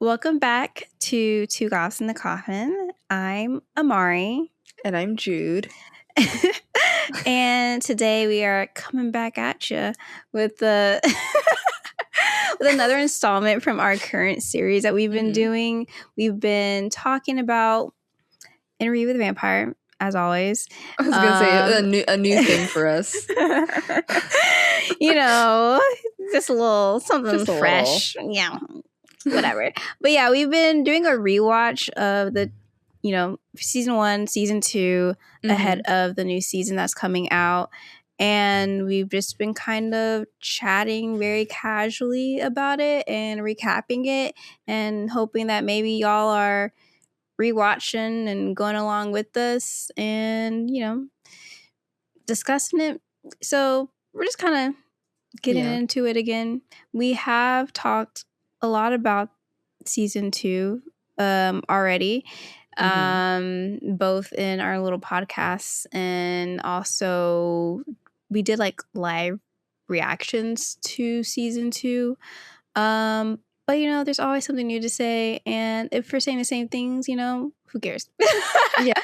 Welcome back to Two Goths in the Coffin. I'm Amari. And I'm Jude. And today we are coming back at you with the with another installment from our current series that we've been doing. We've been talking about Interview with a Vampire, as always. I was gonna say a new thing for us. You know, just a little something fresh. Yeah. Whatever. But yeah, we've been doing a rewatch of the, season 1, season 2 ahead of the new season that's coming out. And we've just been kind of chatting very casually about it and recapping it and hoping that maybe y'all are rewatching and going along with us and, discussing it. So we're just kind of getting into it again. We have talked a lot about season 2 already, both in our little podcasts, and also we did like live reactions to season 2. But there's always something new to say, and if we're saying the same things, who cares? Yeah,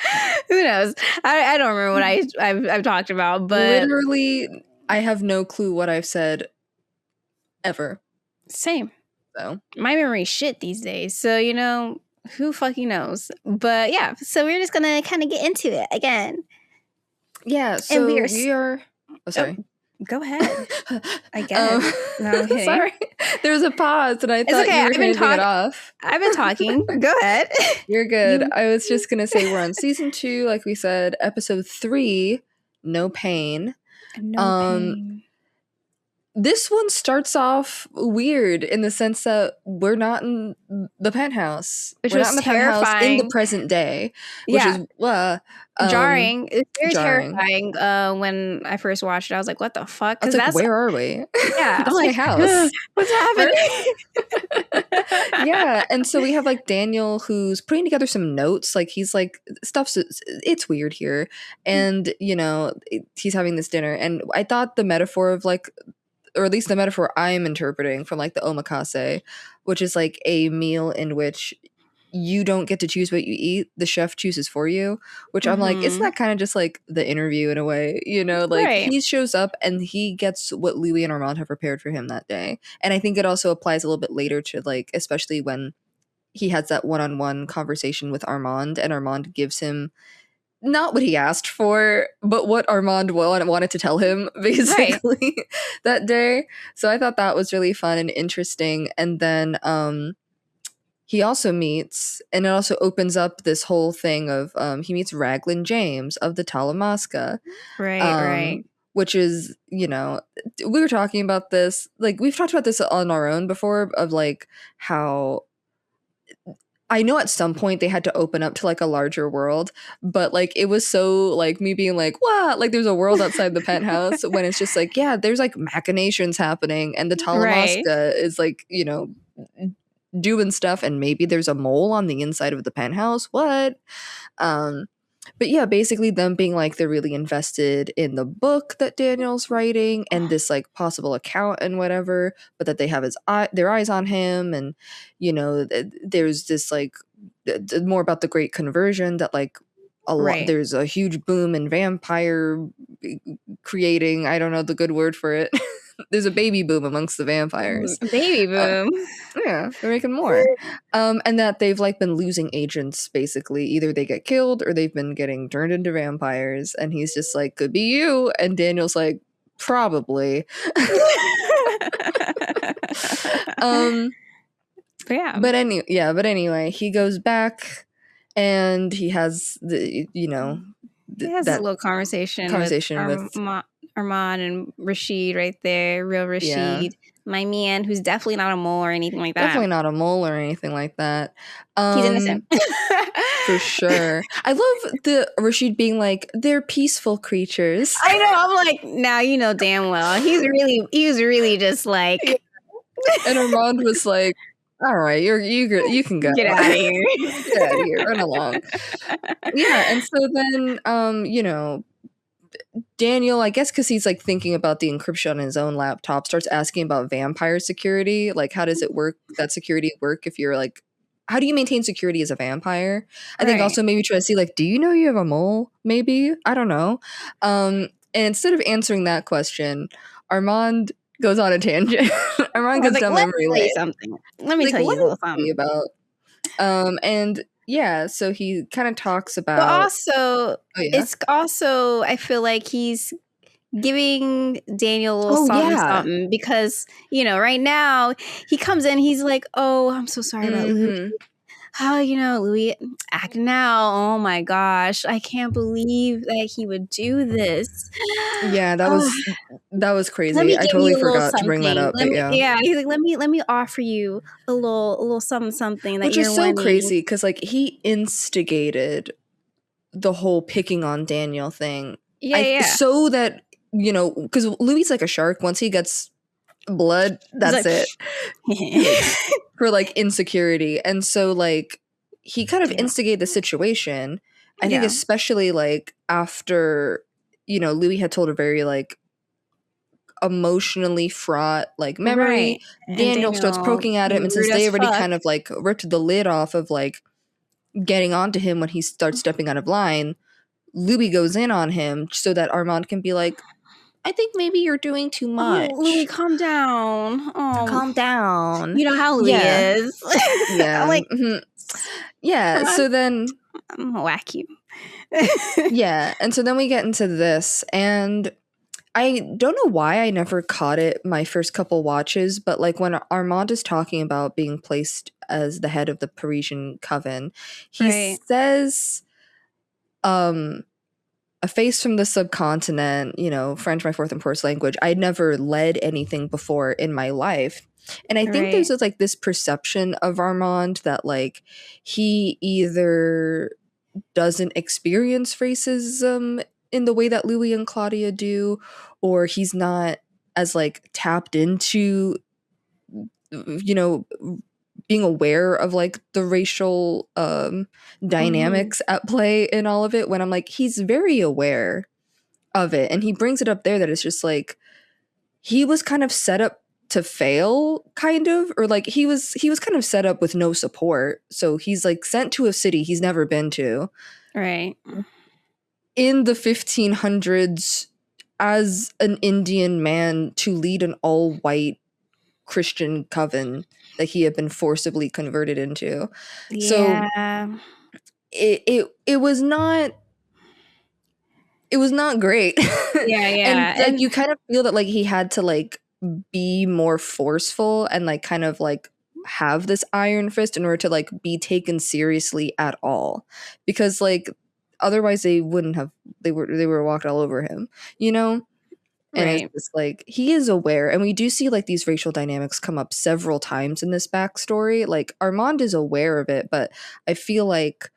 who knows? I don't remember what I've talked about, but literally, I have no clue what I've said ever. Same. So my memory's shit these days, so who fucking knows? But yeah, so we're just gonna kind of get into it again. Yeah, so and we are. Oh, sorry. Go ahead. I guess. No, I'm kidding. Sorry, there was a pause, and I thought you were going to take it off. I've been talking. Go ahead. You're good. I was just gonna say we're on season 2, like we said, episode 3. No pain. No pain. This one starts off weird in the sense that we're not in the penthouse. Which was terrifying. In the present day. Which is jarring. It's very terrifying. When I first watched it, I was like, what the fuck? I was like, where are we? Yeah. That's my house. What's happening? Yeah. And so we have like Daniel who's putting together some notes. Like he's like, it's weird here. And, he's having this dinner. And I thought the metaphor of like, or at least the metaphor I'm interpreting from like the omakase, which is like a meal in which you don't get to choose what you eat, the chef chooses for you, which I'm like, isn't that kind of just like the interview in a way, like he shows up and he gets what Louis and Armand have prepared for him that day. And I think it also applies a little bit later to like, especially when he has that one-on-one conversation with Armand and Armand gives him not what he asked for, but what Armand wanted to tell him, basically, that day. So I thought that was really fun and interesting. And then he also meets, and it also opens up this whole thing of, he meets Raglan James of the Talamasca. Right. Which is, we were talking about this, like, we've talked about this on our own before, of, like, how I know at some point they had to open up to like a larger world, but like it was so like me being like, what? Like there's a world outside the penthouse when it's just like, yeah, there's like machinations happening and the Talamasca is like, doing stuff and maybe there's a mole on the inside of the penthouse. What? But yeah, basically them being like they're really invested in the book that Daniel's writing and this like possible account and whatever, but that they have their eyes on him, and there's this like more about the Great Conversion, that like there's a huge boom in vampire creating. I don't know the good word for it. There's a baby boom amongst the vampires. Baby boom. Yeah, they're making more. And that they've like been losing agents, basically. Either they get killed or they've been getting turned into vampires. And he's just like, could be you. And Daniel's like, probably. But anyway, he goes back and he has the, he has a little conversation with Armand and Rashid right there. Real Rashid. My man, who's definitely not a mole or anything like that. Definitely not a mole or anything like that. He's innocent. For sure. I love the Rashid being like, they're peaceful creatures. I know. I'm like, now you know damn well. He was really just like. And Armand was like, all right, you can go. Get out of here. Get out of here. Run along. Yeah, and so then, Daniel, I guess because he's like thinking about the encryption on his own laptop, starts asking about vampire security. Like, how does it work? That security work if you're like how do you maintain security as a vampire? I think also maybe try to see like, do you know you have a mole? Maybe, I don't know. And instead of answering that question, Armand goes on a tangent. Armand goes down memory lane. Let me tell you a little something about. And yeah, so he kind of talks about. But also, it's also, I feel like he's giving Daniel a little something because, you know, right now he comes in, he's like, oh, I'm so sorry about Louis. How, you know, Louis acting out. Oh my gosh, I can't believe that he would do this. Yeah, that was crazy. I totally forgot to bring that up. But yeah, he's like, let me offer you a little something that which is so crazy because like he instigated the whole picking on Daniel thing. So that, you know, because Louis like a shark. Once he gets blood, that's like, it. For like insecurity. And so like he kind of instigated the situation. I think especially like after, you know, Louis had told a very like emotionally fraught like memory. Daniel starts poking at him, and since they already kind of like ripped the lid off of like getting onto him when he starts stepping out of line, Louis goes in on him so that Armand can be like, I think maybe you're doing too much. Oh, Louis, calm down. Oh, calm down. You know how Louis is. Yeah. Like, yeah. So then I'm gonna whack you. Yeah. And so then we get into this, and I don't know why I never caught it my first couple watches, but like when Armand is talking about being placed as the head of the Parisian coven, he says, a face from the subcontinent, you know, French, my fourth and first language. I'd never led anything before in my life. And I think there's like this perception of Armand that like he either doesn't experience racism in the way that Louis and Claudia do, or he's not as like tapped into, you know, being aware of like the racial dynamics at play in all of it, when I'm like, he's very aware of it, and he brings it up there that it's just like he was kind of set up to fail, kind of, or like he was kind of set up with no support, so he's like sent to a city he's never been to in the 1500s as an Indian man to lead an all-white Christian coven that he had been forcibly converted into. So it was not great. And like you kind of feel that like he had to like be more forceful and like kind of like have this iron fist in order to like be taken seriously at all, because like otherwise they wouldn't have, they were walking all over him, you know. And it's just like he is aware, and we do see like these racial dynamics come up several times in this backstory. Like Armand is aware of it, but I feel like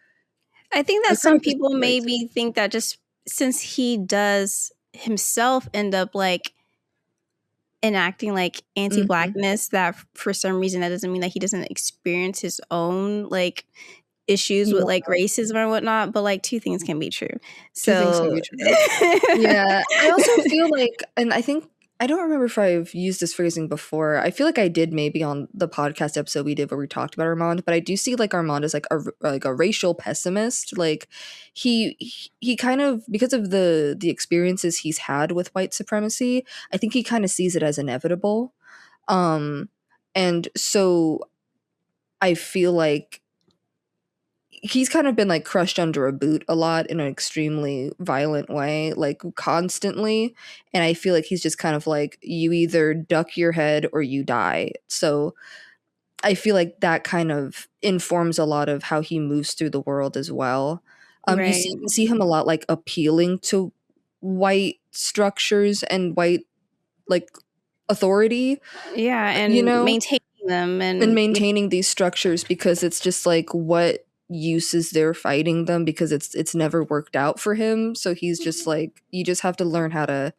I think that some people maybe think that just since he does himself end up like enacting like anti-blackness, that for some reason that doesn't mean that he doesn't experience his own like issues with like racism or whatnot, but like two things can be true. Yeah, I also feel like, and I think, I don't remember if I've used this phrasing before. I feel like I did maybe on the podcast episode we did where we talked about Armand, but I do see like Armand as like a racial pessimist. Like he kind of, because of the experiences he's had with white supremacy, I think he kind of sees it as inevitable. And so I feel like he's kind of been like crushed under a boot a lot in an extremely violent way, like constantly. And I feel like he's just kind of like, you either duck your head or you die. So I feel like that kind of informs a lot of how he moves through the world as well. You see him a lot like appealing to white structures and white like authority. Yeah, and you know, maintaining them and maintaining these structures, because it's just like, what use is there fighting them, because it's never worked out for him. So he's just like, you just have to learn how to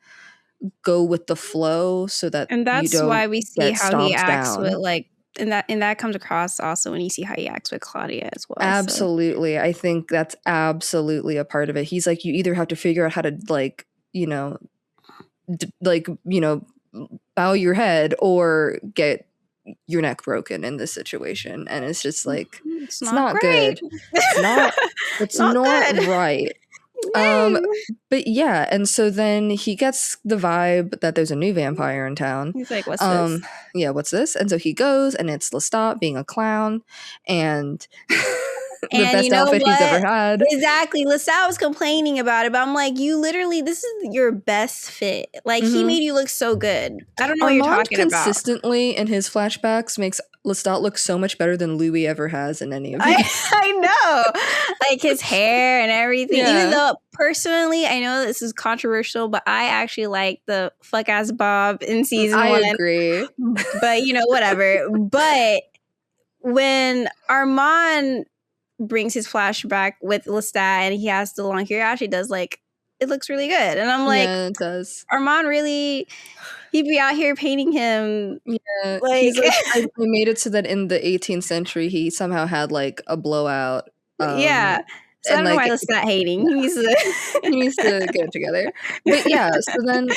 go with the flow so that, and that's you don't why we see how he acts down. with like, and that comes across also when you see how he acts with Claudia as well. Absolutely. So I think that's absolutely a part of it. He's like, you either have to figure out how to like, you know, bow your head or get your neck broken in this situation, and it's just like It's it's not not great. good. It's not good. right. Yay. But yeah, and so then he gets the vibe that there's a new vampire in town. He's like, what's this? Yeah, what's this? And so he goes, and it's Lestat being a clown, and the And best you know outfit he's ever what? had. Exactly. LaSalle was complaining about it, but I'm like, you literally, this is your best fit. Like, he Mhm. made you look so good. I don't know what you're Armand talking about. consistently in his flashbacks makes Lestat look so much better than Louis ever has in any of these. I know. Like, his hair and everything. Yeah. Even though, personally, I know this is controversial, but I actually like the fuck-ass Bob in season 1. I agree. But, you know, whatever. But when Armand brings his flashback with Lestat and he has the long hair, actually does, like, it looks really good. And I'm like, yeah, it does. Armand really, he'd be out here painting him. Yeah, Like, he's like, I made it so that in the 18th century he somehow had like a blowout. Yeah. So I and don't know why like Lestat hating. He needs to he needs to get it together. But yeah, so then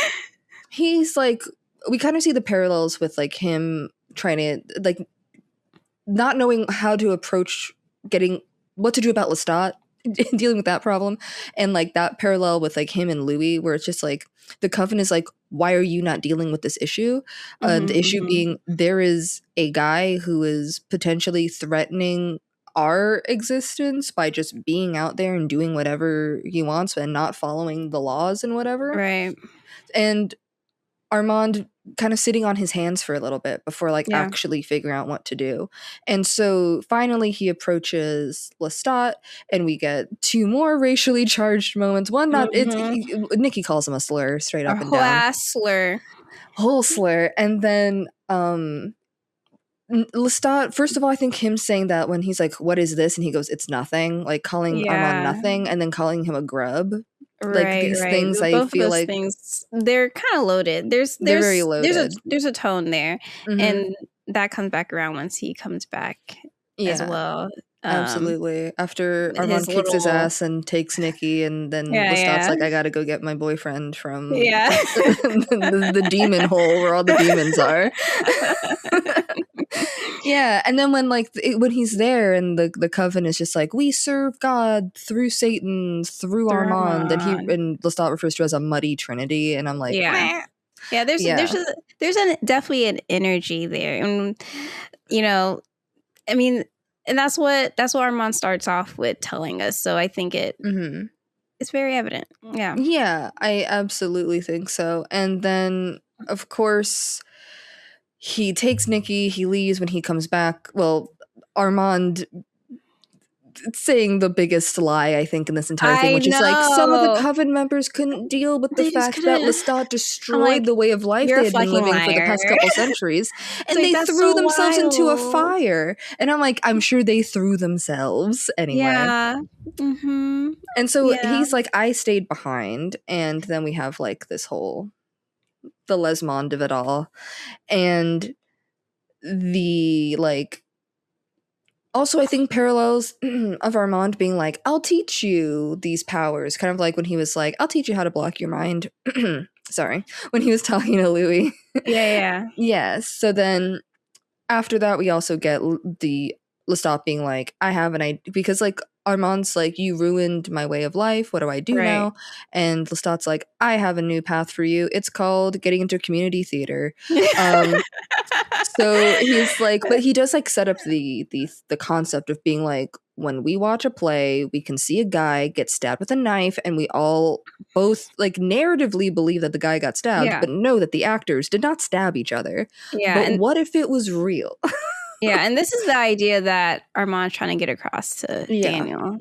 he's like, we kind of see the parallels with like him trying to like not knowing how to approach getting what to do about Lestat, dealing with that problem, and like that parallel with like him and Louis, where it's just like the Coven is like, why are you not dealing with this issue? The issue being there is a guy who is potentially threatening our existence by just being out there and doing whatever he wants and not following the laws and whatever. Right. And Armand kind of sitting on his hands for a little bit before like actually figuring out what to do. And so finally he approaches Lestat and we get 2 more racially charged moments. One, not Nikki calls him a slur straight up and down. Whole slur. And then Lestat, first of all, I think him saying that when he's like, what is this? And he goes, it's nothing, like calling Armand nothing and then calling him a grub. Like these things, Both I feel like things, they're kind of loaded. They're very loaded. There's a tone there, and that comes back around once he comes back as well. Absolutely. After Armand kicks his ass and takes Nikki, and then Lestat's like, I gotta go get my boyfriend from the demon hole where all the demons are. Yeah, and then when he's there and the Coven is just like, we serve God through Satan, through Armand, and Lestat refers to as a muddy trinity, and I'm like, there's definitely an energy there, and you know, I mean, and that's what Armand starts off with telling us. So I think it's very evident. Yeah, I absolutely think so. And then of course he takes Nikki, he leaves. When he comes back, well, Armand saying the biggest lie, I think, in this entire thing, which is like, some of the Coven members couldn't deal with the fact that Lestat destroyed the way of life they had been living for the past couple centuries, and they threw themselves into a fire. And I'm like, I'm sure they threw themselves anyway. Yeah. And so he's like, I stayed behind, and then we have like this whole the Les Monde of it all, and the like also I think parallels of Armand being like, I'll teach you these powers, kind of like when he was like, I'll teach you how to block your mind. Sorry, when he was talking to Louis. Yes. So then after that we also get the Lestat being like, I have an idea, because like Armand's like, you ruined my way of life, what do I do now? And Lestat's like, I have a new path for you, it's called getting into community theater. So he's like, but he does like set up the concept of being like, when we watch a play, we can see a guy get stabbed with a knife, and we all both like narratively believe that the guy got stabbed, but know that the actors did not stab each other. But what if it was real? And this is the idea that Armand's trying to get across to Daniel.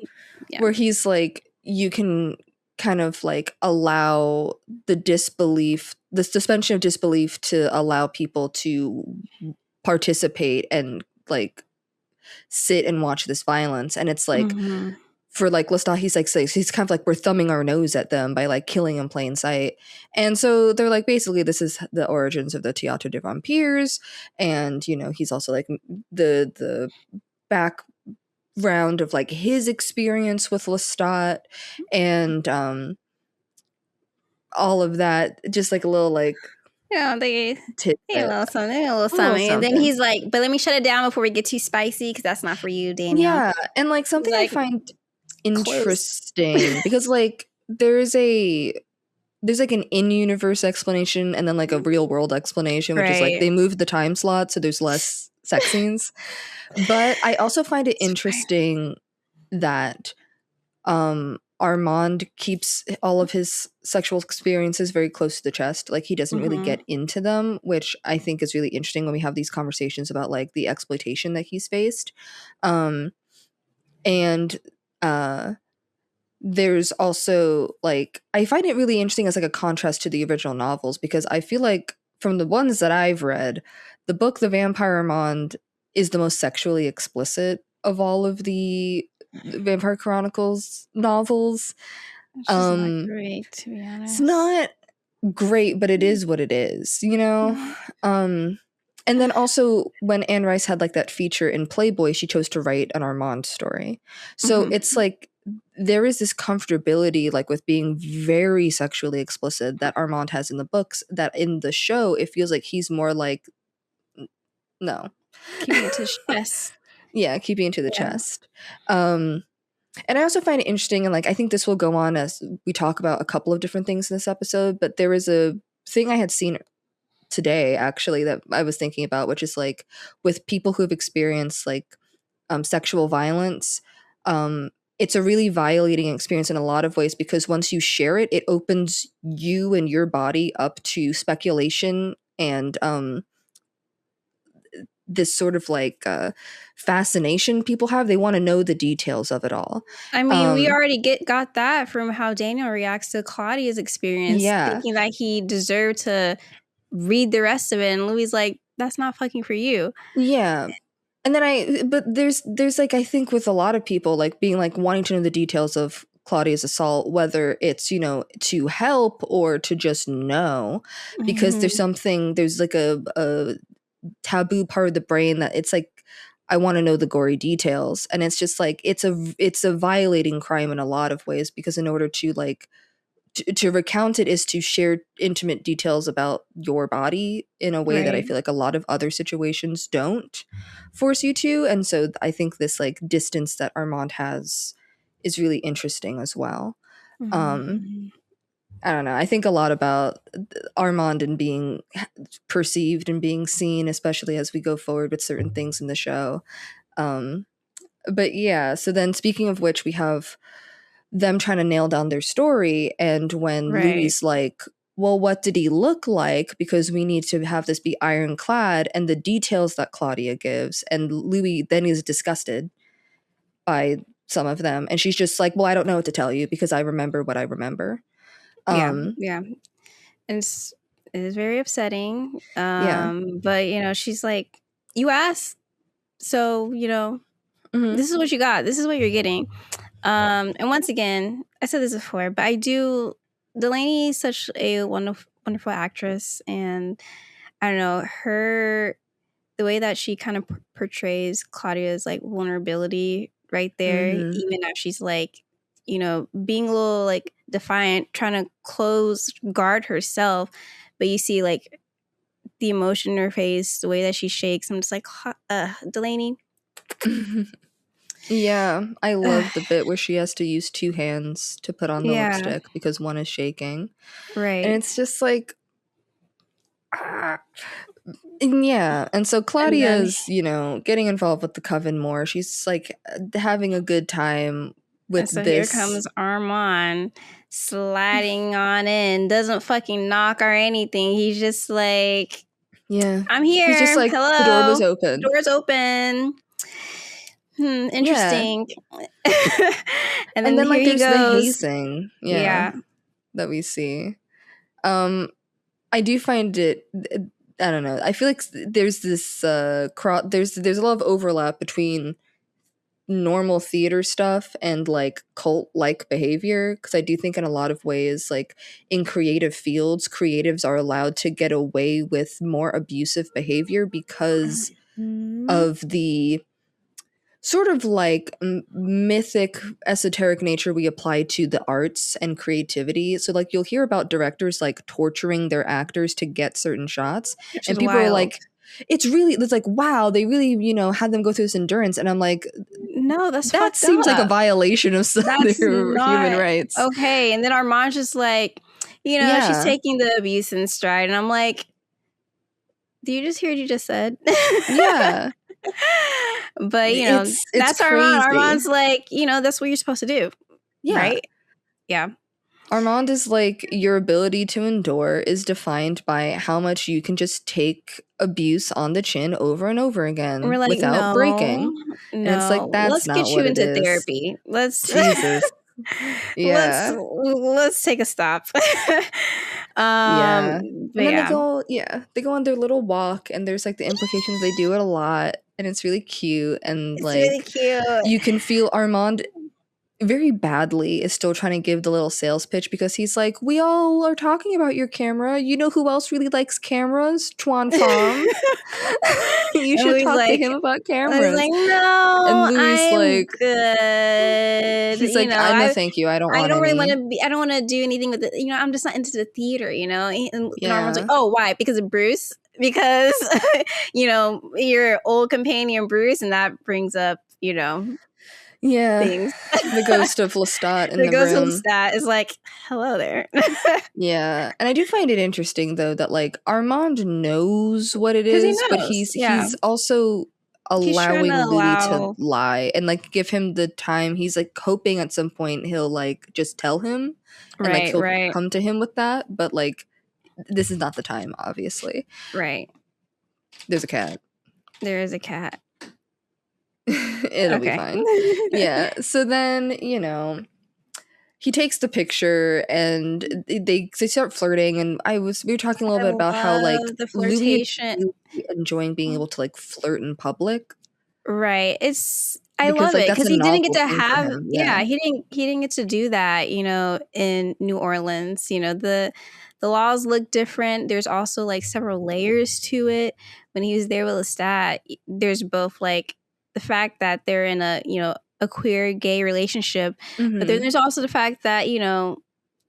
Where he's like, you can kind of like allow the disbelief, the suspension of disbelief, to allow people to participate and like sit and watch this violence. And it's like, for like Lestat, he's like, he's kind of like, we're thumbing our nose at them by like killing in plain sight. And so they're like, basically this is the origins of the Théâtre des Vampires. And you know, he's also like the background of like his experience with Lestat, and all of that, just like a little like they tidbit. a little something. And then he's like, but let me shut it down before we get too spicy because that's not for you, Daniel. Yeah, and like something I find interesting because like there's like an in-universe explanation and then like a real-world explanation, which is like they moved the time slot so there's less sex scenes. But I also find it interesting that Armand keeps all of his sexual experiences very close to the chest. Like he doesn't really get into them, which I think is really interesting when we have these conversations about like the exploitation that he's faced. And there's also like I find it really interesting as like a contrast to the original novels because I feel like from the ones that I've read, the book The Vampire Armand is the most sexually explicit of all of the Vampire Chronicles novels. It's not great, to be honest. It's not great, but it is what it is, you know? And then also when Anne Rice had like that feature in Playboy, she chose to write an Armand story. So it's like there is this comfortability like with being very sexually explicit that Armand has in the books that in the show it feels like he's more like no. Keeping it to the chest. Yeah, keeping it to the chest. And I also find it interesting, and like I think this will go on as we talk about a couple of different things in this episode, but there was a thing I had seen today actually that I was thinking about, which is like with people who have experienced like sexual violence, it's a really violating experience in a lot of ways because once you share it, it opens you and your body up to speculation and this sort of like fascination people have. They want to know the details of it all. I mean, we already got that from how Daniel reacts to Claudia's experience, thinking that he deserved to read the rest of it, and Louis like, that's not fucking for you. Yeah. And then but there's like I think with a lot of people like being like wanting to know the details of Claudia's assault, whether it's, you know, to help or to just know, because there's like a taboo part of the brain that it's like I want to know the gory details, and it's just like it's a violating crime in a lot of ways because in order to like to recount it is to share intimate details about your body in a way that I feel like a lot of other situations don't force you to. And so I think this like distance that Armand has is really interesting as well. I don't know. I think a lot about Armand and being perceived and being seen, especially as we go forward with certain things in the show. But yeah, so then speaking of which, we have them trying to nail down their story, and when Louis like, well, what did he look like, because we need to have this be ironclad, and the details that Claudia gives, and Louis then is disgusted by some of them, and she's just like, well, I don't know what to tell you because I remember what I remember. And it is very upsetting. But you know, she's like, you asked, so you know, this is what you got, this is what you're getting. And once again, I said this before, but Delaney is such a wonderful actress, and I don't know, the way that she kind of portrays Claudia's like vulnerability right there, even though she's like, you know, being a little like defiant, trying to guard herself, but you see like the emotion in her face, the way that she shakes. I'm just like, Delaney. Yeah, I love the bit where she has to use two hands to put on the lipstick because one is shaking. Right. And it's just like, yeah. And so Claudia's, you know, getting involved with the coven more. She's like having a good time with this. Here comes Armand sliding on in, doesn't fucking knock or anything. He's just like, yeah, I'm here. He's just like, hello. The door was open. The door's open. Interesting. Yeah. and then like there's the hazing. That we see. I do find it, I don't know. I feel like there's this there's a lot of overlap between normal theater stuff and like cult like behavior, because I do think in a lot of ways, like in creative fields, creatives are allowed to get away with more abusive behavior because of the sort of like mythic esoteric nature we apply to the arts and creativity. So like you'll hear about directors like torturing their actors to get certain shots, Which and is people are wild. like, it's like, wow, they really, had them go through this endurance. And I'm like, No, that's that fucked seems like a up. violation of That's their human not rights. okay. And then Armand's just like, she's Yeah. taking the abuse in stride. And I'm like, do you just hear what you just said? Yeah. But, It's that's Armand. crazy. Armand's like, that's what you're supposed to do. Yeah. Right? Yeah. Armand is like, your ability to endure is defined by how much you can just take abuse on the chin over and over again We're like, without breaking. And it's like, that's let's not get you what it into is. therapy. Let's Jesus. Yeah. let's take a stop. Yeah. And then they go on their little walk, and there's like the implications they do it a lot, and it's really cute, and it's like really cute. you can feel Armand very badly is still trying to give the little sales pitch, because he's like, we all are talking about your camera. You know who else really likes cameras? Tuan Pham. You should talk to him about cameras. I was like, no, and Louis I'm like, good. He's like, no, thank you. I don't want really any. want to be. I don't want to do anything with it. I'm just not into the theater. And Armand's like, Yeah. oh, why? Because of Bruce? Because your old companion Bruce, and that brings up Yeah, things. The ghost of Lestat in the ghost of room. Lestat is like, hello there. Yeah, and I do find it interesting though that like Armand knows what it 'Cause he is, but knows, he's also allowing to Louis to lie and like give him the time. He's like hoping at some point he'll like just tell him and like he'll come to him with that, but like this is not the time, obviously. Right. There's a cat. There is a cat. It'll be fine. Yeah. So then, he takes the picture and they start flirting, and we were talking a little bit about how like the flirtation, Louis is enjoying being able to like flirt in public. Right. I love it because he didn't get to have he didn't get to do that, in New Orleans. The laws look different. There's also like several layers to it. When he was there with Lestat, there's both like the fact that they're in a queer gay relationship, but then there's also the fact that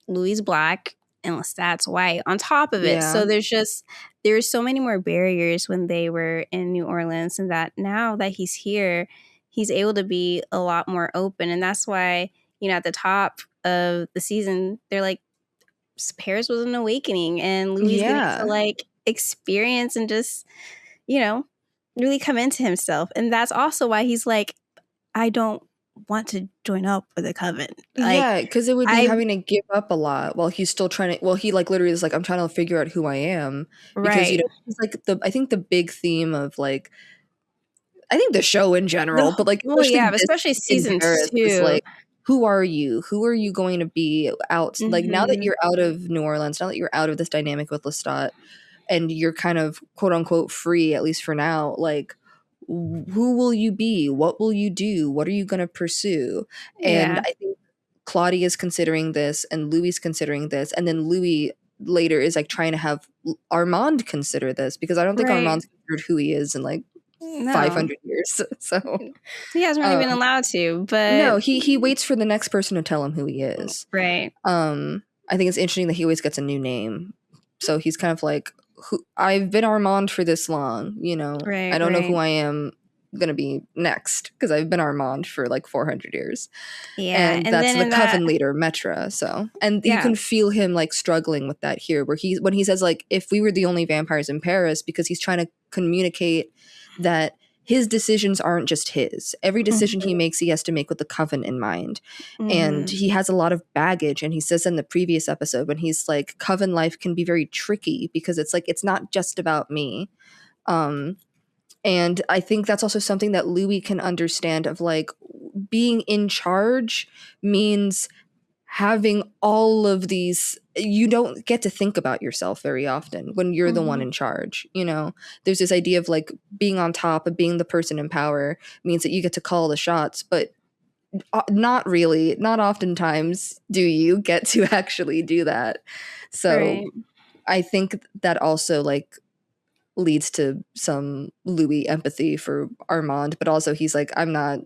Louis is black and Lestat's white on top of it. So there's so many more barriers when they were in New Orleans, and that now that he's here, he's able to be a lot more open. And that's why at the top of the season they're like, Paris was an awakening, and Louis getting to like experience and just really come into himself. And that's also why he's like, I don't want to join up with a coven. Because it would be having to give up a lot while he's still trying to. Well, he like literally is like, I'm trying to figure out who I am, because he's like I think the big theme of like, I think the show in general, but like especially season 2 is like, who are you? Who are you going to be out? Like now that you're out of New Orleans, now that you're out of this dynamic with Lestat, and you're kind of quote unquote free, at least for now, like, who will you be? What will you do? What are you going to pursue? And I think Claudia is considering this, and Louis is considering this, and then Louis later is like trying to have Armand consider this, because I don't think Armand's considered who he is in like 500 years. So he hasn't really been allowed to, but no, he waits for the next person to tell him who he is. Right. I think it's interesting that he always gets a new name. So he's kind of like, I've been Armand for this long, I don't know who I am gonna be next, because I've been Armand for like 400 years. And that's the coven leader, Metra. So, and you can feel him like struggling with that here, where when he says like, if we were the only vampires in Paris, because he's trying to communicate that his decisions aren't just his. Every decision he makes, he has to make with the coven in mind. And he has a lot of baggage. And he says in the previous episode, when he's like, coven life can be very tricky, because it's like, it's not just about me. And I think that's also something that Louis can understand, of like, being in charge means having all of these. You don't get to think about yourself very often when you're the one in charge. There's this idea of like being on top, of being the person in power means that you get to call the shots, but not really. Not oftentimes do you get to actually do that. So I think that also like leads to some Louis empathy for Armand, but also he's like, I'm not.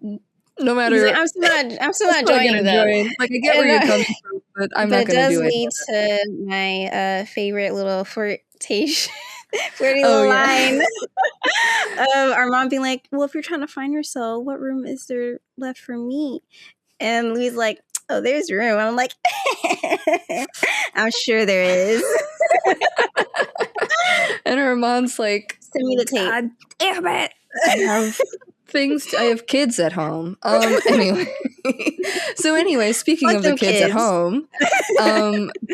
No matter, He's like, I'm still not joining them. Like, I get where you're coming from, but I'm not going to do it. But it does lead to my favorite little flirtation, flirty Oh, little yeah. line of Armand being like, "Well, if you're trying to find yourself, what room is there left for me?" And Louis like, "Oh, there's room." I'm like, "I'm sure there is." And Armand's like, Send me the tape. God damn it! I have I have kids at home. Anyway. So anyway, speaking Fuck of the them kids at kids. home,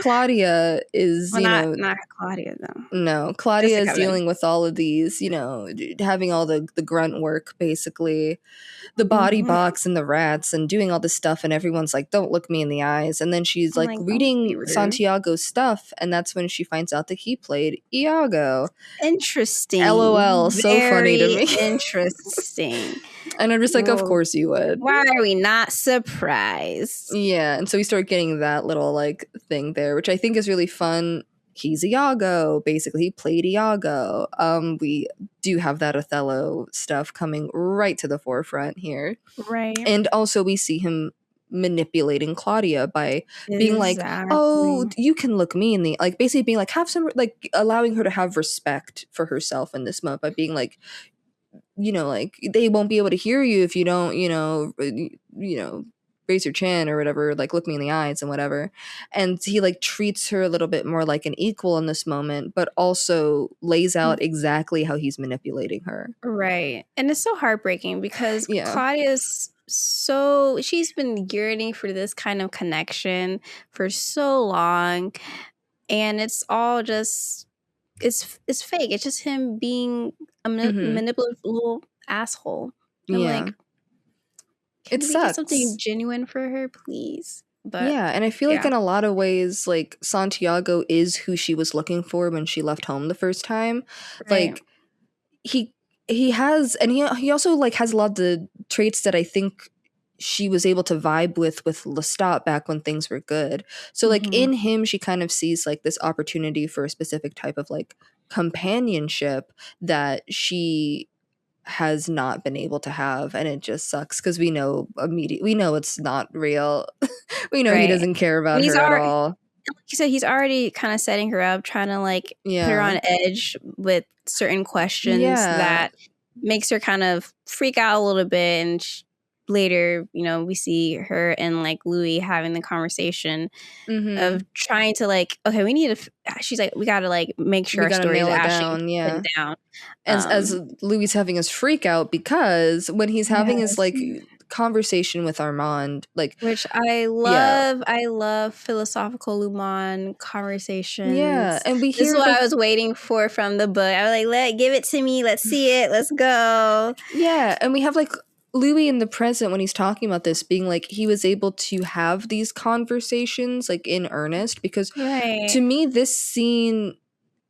Claudia is, Well, not Claudia though. No, Claudia is Jessica, dealing with all of these, having all the grunt work, basically. The body box and the rats and doing all this stuff, and everyone's like, don't look me in the eyes. And then she's I'm like like, reading Santiago's stuff, and that's when she finds out that he played Iago. Interesting. LOL, so funny to me. Interesting. And I'm just like, of course you would. Why are we not surprised? Yeah, and so we start getting that little like thing there, which I think is really fun. He's Iago, basically. He played Iago. We do have that Othello stuff coming right to the forefront here. Right. And also we see him manipulating Claudia by being like, oh, you can look me in the, like, basically being like, have some, like, allowing her to have respect for herself in this moment by being like, like, they won't be able to hear you if you don't, raise your chin or whatever, like, look me in the eyes and whatever. And he like treats her a little bit more like an equal in this moment, but also lays out exactly how he's manipulating her. Right. And it's so heartbreaking because Claudia's she's been yearning for this kind of connection for so long, and it's all just it's fake. It's just him being a manipulative little asshole. I'm like, it sucks. Get something genuine for her, please. But and I feel like in a lot of ways, like, Santiago is who she was looking for when she left home the first time. Right. Like, he has, and he also like has a lot of the traits that I think she was able to vibe with Lestat back when things were good. So like in him, she kind of sees like this opportunity for a specific type of like companionship that she has not been able to have, and it just sucks because we know it's not real. We know he doesn't care about her at all. Like you said, he's already kind of setting her up, trying to like put her on edge with certain questions that makes her kind of freak out a little bit. And later, we see her and like Louis having the conversation of trying to like, okay, we need to. She's like, we got to like make sure our story is actually down. As Louis is having his freak out because when he's having his like conversation with Armand, like, which I love philosophical Lumon conversations. And we hear this is what I was waiting for from the book. I was like, give it to me, let's see it, let's go. And we have like Louis in the present when he's talking about this being like he was able to have these conversations like in earnest because to me this scene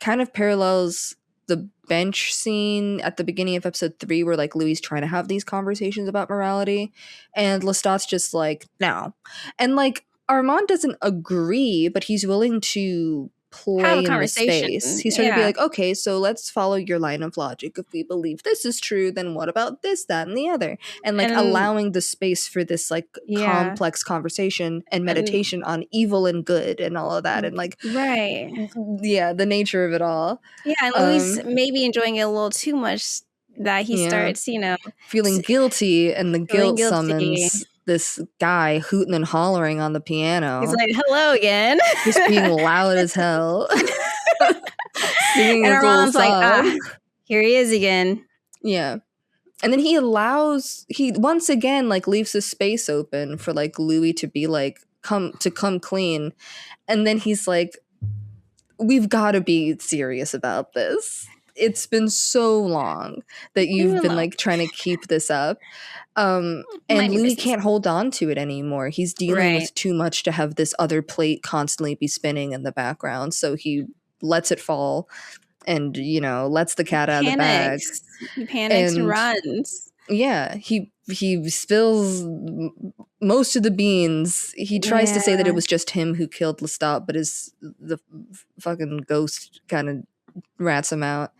kind of parallels the bench scene at the beginning of episode 3 where like Louis trying to have these conversations about morality and Lestat's just like no, and like Armand doesn't agree but he's willing to play in the space. He's trying to be like, okay, so let's follow your line of logic. If we believe this is true, then what about this, that, and the other? And like allowing the space for this like complex conversation and meditation on evil and good and all of that. And like, the nature of it all. Yeah, and Louis maybe enjoying it a little too much that he starts, feeling guilty, and the guilt summons this guy hooting and hollering on the piano. He's like, hello again. Just being loud as hell. Singing and his little song. Like, here he is again. Yeah. And then he once again like leaves the space open for like Louis to be like, come clean. And then he's like, we've got to be serious about this. It's been so long that you've been like trying to keep this up. And Louis can't hold on to it anymore. He's dealing with too much to have this other plate constantly be spinning in the background. So he lets it fall and, lets the cat out of the bag. He panics and runs. Yeah, he spills most of the beans. He tries to say that it was just him who killed Lestat, but the fucking ghost kind of rats him out,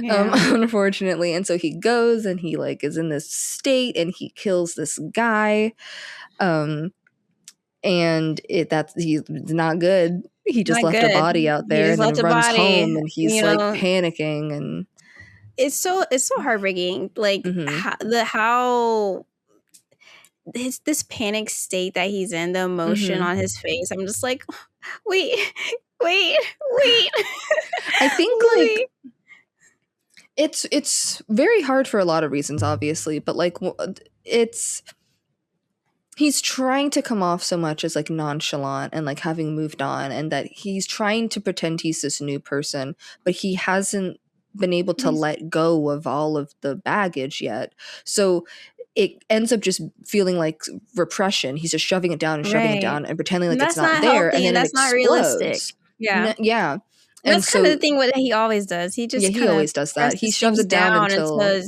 Yeah. unfortunately. And so he goes and he like is in this state and he kills this guy. And he's not good. He just Not left a good. body out He there just and then left a runs body, home and he's you like know. panicking and It's so heartbreaking. Like how this panic state that he's in, the emotion on his face. I'm just like, wait. I think like it's very hard for a lot of reasons, obviously, but like he's trying to come off so much as like nonchalant and like having moved on, and that he's trying to pretend he's this new person, but he hasn't been able to let go of all of the baggage yet. So it ends up just feeling like repression. He's just shoving it down and shoving it down and pretending like it's not there, healthy, and then that's it not explodes. realistic. Yeah. Yeah. And that's kind of the thing what he always does. He just he always does that. He shoves it down until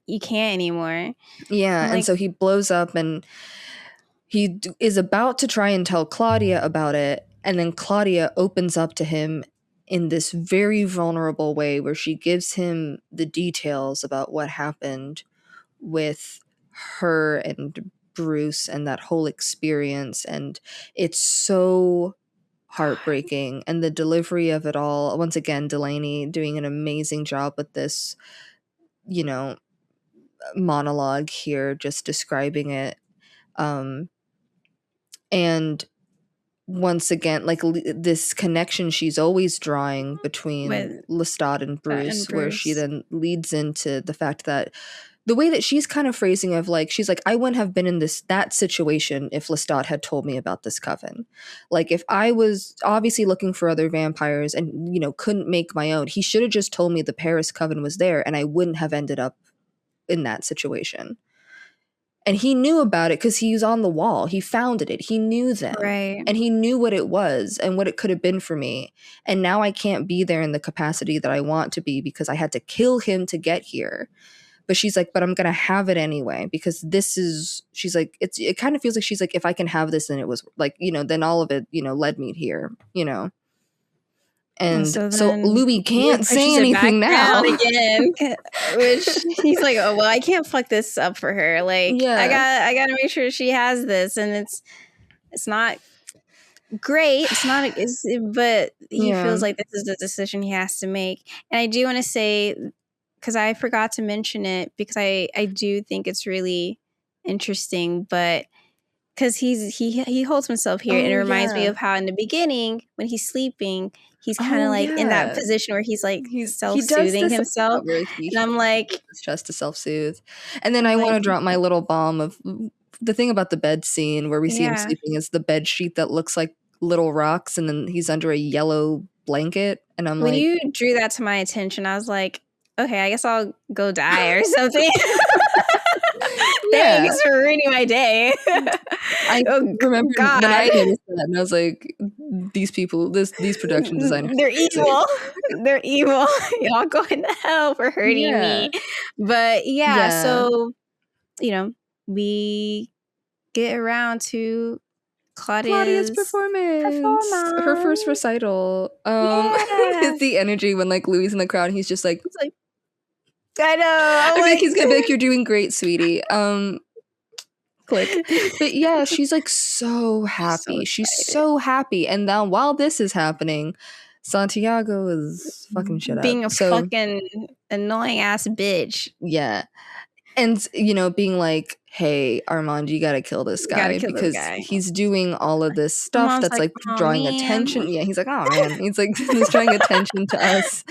you can't anymore. Yeah, and so he blows up and he is about to try and tell Claudia about it, and then Claudia opens up to him in this very vulnerable way where she gives him the details about what happened with her and Bruce and that whole experience, and it's so heartbreaking. And the delivery of it all, once again, Delaney doing an amazing job with this, you know, monologue here, just describing it. And once again, like this connection she's always drawing between Lestat and Bruce, where she then leads into the fact that the way that she's kind of phrasing of like, she's like, I wouldn't have been in that situation if Lestat had told me about this coven. Like if I was obviously looking for other vampires and, you know, couldn't make my own, he should have just told me the Paris coven was there and I wouldn't have ended up in that situation. And he knew about it because he was on the wall. He founded it. He knew them. Right. And he knew what it was and what it could have been for me. And now I can't be there in the capacity that I want to be because I had to kill him to get here. But she's like, but I'm going to have it anyway because she's like, it kind of feels like she's like, if I can have this, then it was like, you know, then all of it, you know, led me here, you know. And so Louis can't say anything now. Again, which he's like, oh well, I can't fuck this up for her. Like, I gotta make sure she has this, and it's not great. But he feels like this is the decision he has to make. And I do want to say, because I forgot to mention it, because I do think it's really interesting, but because he holds himself here, and it reminds me of how in the beginning when he's sleeping. He's kind of like in that position where he's like self-soothing himself. And I'm like, just to self-soothe. And then I want to drop my little bomb of the thing about the bed scene where we see him sleeping is the bed sheet that looks like little rocks, and then he's under a yellow blanket. And I'm when like, you drew that to my attention, I was like, okay, I guess I'll go die or something. Thanks for ruining my day. I remember when I noticed that, and I was like, these people, these production designers, they're evil. They're evil. Y'all going to hell for hurting me. But so, you know, we get around to Claudia's performance. Her first recital. It's the energy when like Louis in the crowd, and he's just like, I know. I think he's gonna be like, you're doing great, sweetie. Click. But yeah, she's like so happy. She's so happy. And now while this is happening, Santiago is fucking shit up. Being a fucking annoying ass bitch. Yeah. And, you know, being like, hey, Armand, you gotta kill this guy because he's doing all of this stuff that's like drawing attention. Yeah, he's like, oh man. He's like, he's drawing attention to us.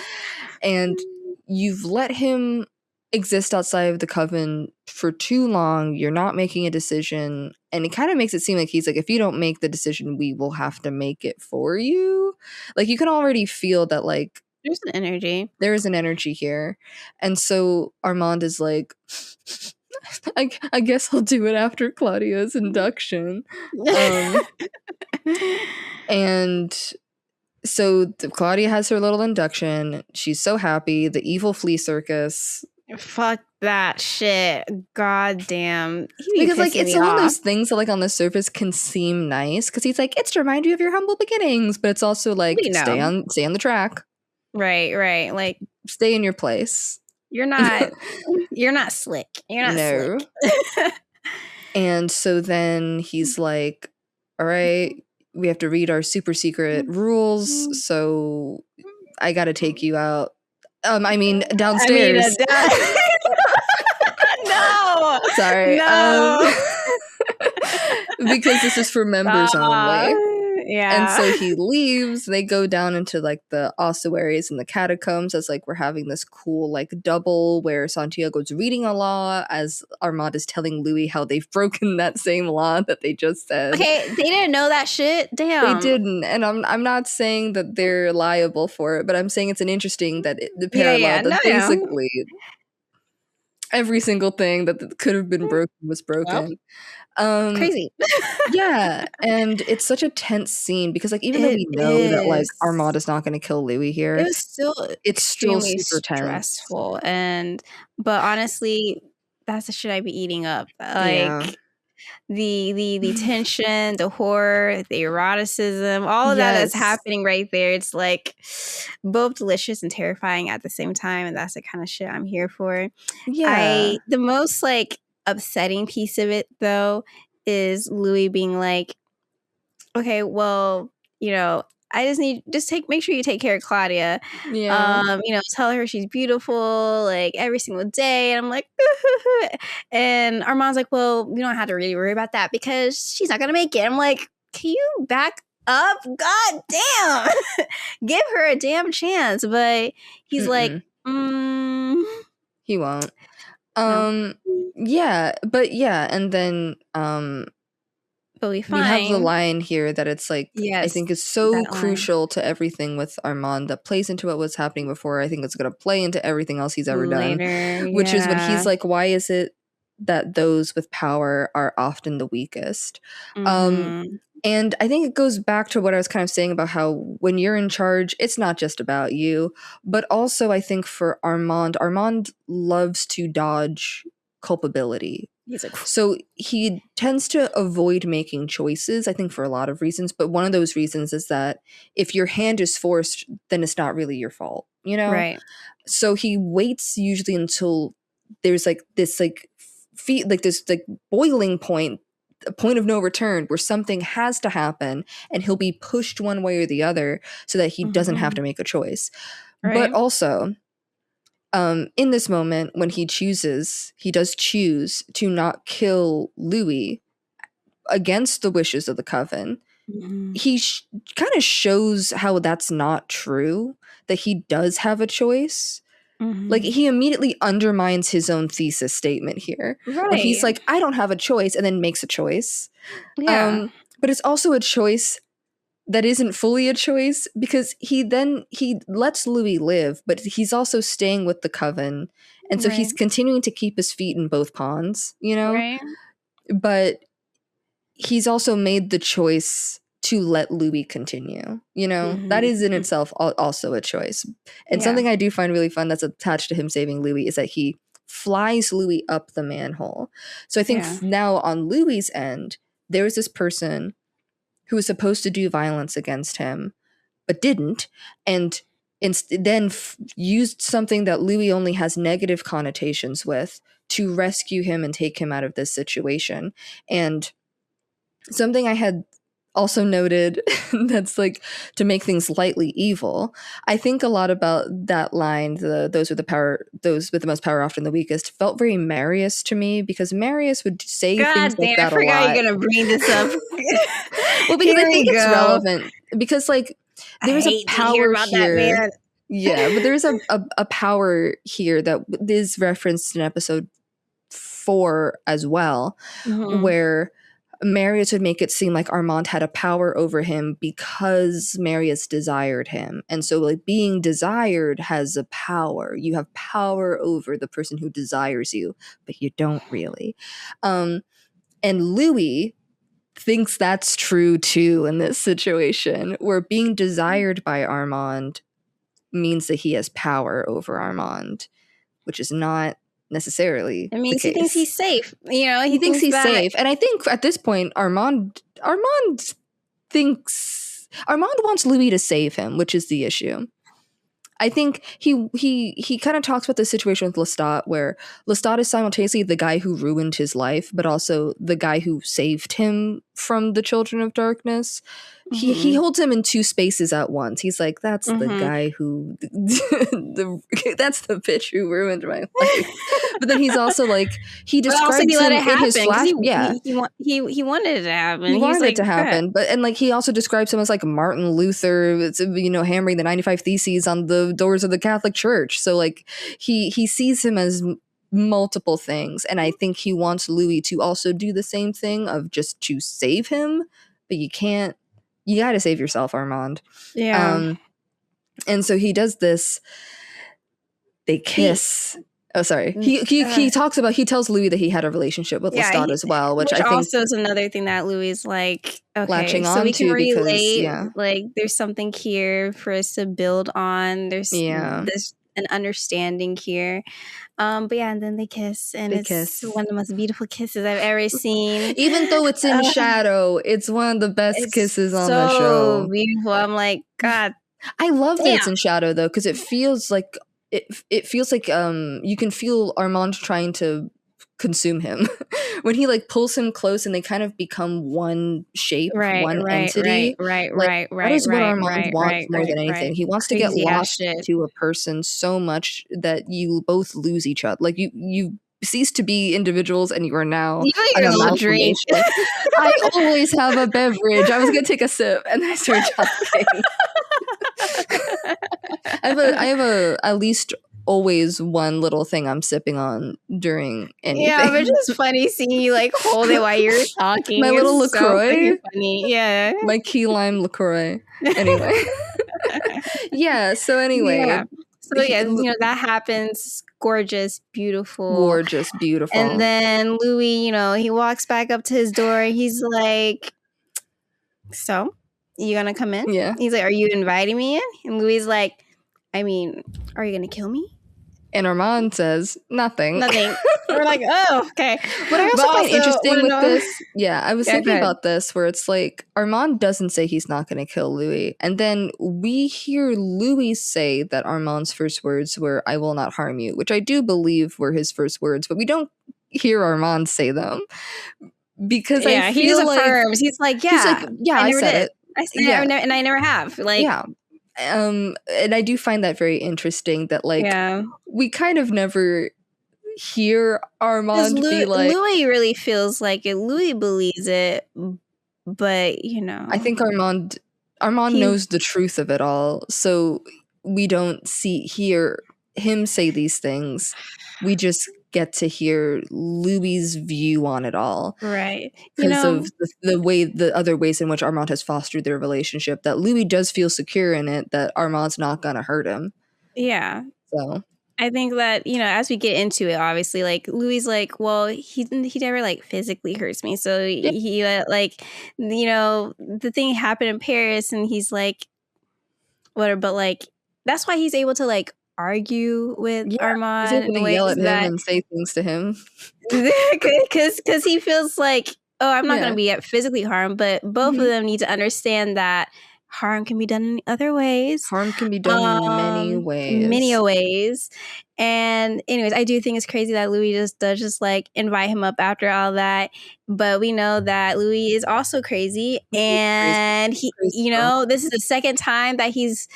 And you've let him exist outside of the coven for too long. You're not making a decision. And it kind of makes it seem like he's like, if you don't make the decision, we will have to make it for you. Like you can already feel that like there's an energy. There is an energy here. And so Armand is like, I guess I'll do it after Claudia's induction. And so Claudia has her little induction. She's so happy. The evil flea circus. Fuck that shit. God damn. Because like it's one of those things that like on the surface can seem nice because he's like, it's to remind you of your humble beginnings, but it's also like stay on the track. Right. Like, stay in your place. You're not slick. You're not No. slick. And so then he's like, all right, we have to read our super secret rules, so I gotta take you out. Downstairs. No. Sorry. No. Because this is for members only. Yeah. And so he leaves. They go down into like the ossuaries and the catacombs as like we're having this cool like double where Santiago's reading a law as Armand is telling Louis how they've broken that same law that they just said. Okay, they didn't know that shit. Damn. They didn't. And I'm not saying that they're liable for it, but I'm saying it's an interesting that the parallel that basically every single thing that could have been broken was broken. Crazy. Yeah, and it's such a tense scene because like even though we know that like Armand is not going to kill Louis here, it's still super stressful. But honestly, that's the shit I'd be eating up. Like the tension, the horror, the eroticism, all of that is happening right there. It's like both delicious and terrifying at the same time, and that's the kind of shit I'm here for. The most like upsetting piece of it though is Louis being like, okay, well, I make sure you take care of Claudia. Tell her she's beautiful like every single day. And I'm like, and Armand's like, well, you don't have to really worry about that because she's not gonna make it. I'm like, can you back up? God damn. Give her a damn chance. But he's like, he won't. And then but we have the line here that it's like I think is so crucial to everything with Armand that plays into what was happening before. I think it's going to play into everything else he's ever done, which is when he's like, why is it that those with power are often the weakest? And I think it goes back to what I was kind of saying about how when you're in charge, it's not just about you, but also I think for Armand loves to dodge culpability. So he tends to avoid making choices, I think, for a lot of reasons. But one of those reasons is that if your hand is forced, then it's not really your fault, Right. So he waits usually until there's like this like this like boiling point, a point of no return where something has to happen and he'll be pushed one way or the other so that he doesn't have to make a choice. Right. But also in this moment when he does choose to not kill Louis against the wishes of the coven. He kind of shows how that's not true, that he does have a choice. Like he immediately undermines his own thesis statement here. Right. Like he's like, I don't have a choice, and then makes a choice. But it's also a choice that isn't fully a choice because he lets Louis live, but he's also staying with the coven. And so he's continuing to keep his feet in both ponds, Right. But he's also made the choice to let Louis continue, That is in itself also a choice. And something I do find really fun that's attached to him saving Louis is that he flies Louis up the manhole. So I think now on Louis's end, there's this person who was supposed to do violence against him, but didn't, and then used something that Louis only has negative connotations with to rescue him and take him out of this situation. And something I had also noted that's like to make things lightly evil. I think a lot about that line, those with the most power often the weakest, felt very Marius to me because Marius would say things like that a lot. I forgot you're gonna bring this up. Well, because I think it's relevant because like there's a power here. Yeah, but there's a power here that is referenced in episode 4 as well, where Marius would make it seem like Armand had a power over him because Marius desired him. And so like being desired has a power. You have power over the person who desires you, but you don't really. And Louis thinks that's true too in this situation, where being desired by Armand means that he has power over Armand, which is not necessarily it means he thinks he's safe. He thinks he's safe. And I think at this point Armand wants Louis to save him, which is the issue. I think he kind of talks about the situation with Lestat, where Lestat is simultaneously the guy who ruined his life, but also the guy who saved him from the Children of Darkness. He holds him in two spaces at once. He's like, that's the guy who that's the bitch who ruined my life. But then he's also like, he describes him in his flash. He wanted it to happen. He wanted it to happen. But and like he also describes him as like Martin Luther, hammering the 95 Theses on the doors of the Catholic Church. So like he sees him as multiple things, and I think he wants Louis to also do the same thing of just to save him, but you can't. You got to save yourself, Armand. Yeah. And so he does this. They kiss. He talks about, he tells Louis that he had a relationship with Lestat as well, which I think also is another thing that Louis is like, okay, latching so we can relate. Because, like there's something here for us to build on. There's an understanding here. But yeah, and then they kiss, and it's one of the most beautiful kisses I've ever seen. Even though it's in shadow, it's one of the best kisses on the show. So beautiful. I'm like, God. I love that it's in shadow though, because it feels like you can feel Armand trying to consume him when he like pulls him close and they kind of become one shape, one entity. That is what Armand wants more than anything. He wants to get lost to a person so much that you both lose each other. Like you cease to be individuals and you are now an amalgamation. I always have a beverage. I was gonna take a sip and then I started talking. I have a at least always one little thing I'm sipping on during anything. Yeah, but it's just funny seeing you like hold it while you're talking. My little LaCroix. So funny. Yeah. My key lime LaCroix. Anyway. Yeah, so anyway. Yeah. So yeah, that happens. Gorgeous, beautiful. And then Louis, he walks back up to his door and he's like, so, you gonna come in? Yeah. He's like, are you inviting me in? And Louis is like, I mean, are you gonna kill me? And Armand says, nothing. We're like, oh, okay. What I also find interesting with this, I was thinking about this, where it's like, Armand doesn't say he's not going to kill Louis. And then we hear Louis say that Armand's first words were, I will not harm you, which I do believe were his first words, but we don't hear Armand say them. Because I feel he just affirms. He's like, I said it. I said it, and I never have. Like, yeah. And I do find that very interesting that we kind of never hear Armand be like, Louis really feels like it. Louis believes it, but I think Armand knows the truth of it all, so we don't hear him say these things. We just get to hear Louis' view on it all, right? Because of the other ways in which Armand has fostered their relationship, that Louis does feel secure in it, that Armand's not gonna hurt him. Yeah. So I think that as we get into it, obviously, like Louis, like, well, he never like physically hurts me, so he the thing happened in Paris, and he's like, whatever, but like that's why he's able to like argue with Armand, he's able to yell at him and say things to him, because he feels like, oh, I'm not going to be physically harmed, but both of them need to understand that harm can be done in other ways. Harm can be done in many ways. And anyways, I do think it's crazy that Louis just like invite him up after all that. But we know that Louis is also crazy. And he, this is the second time that he's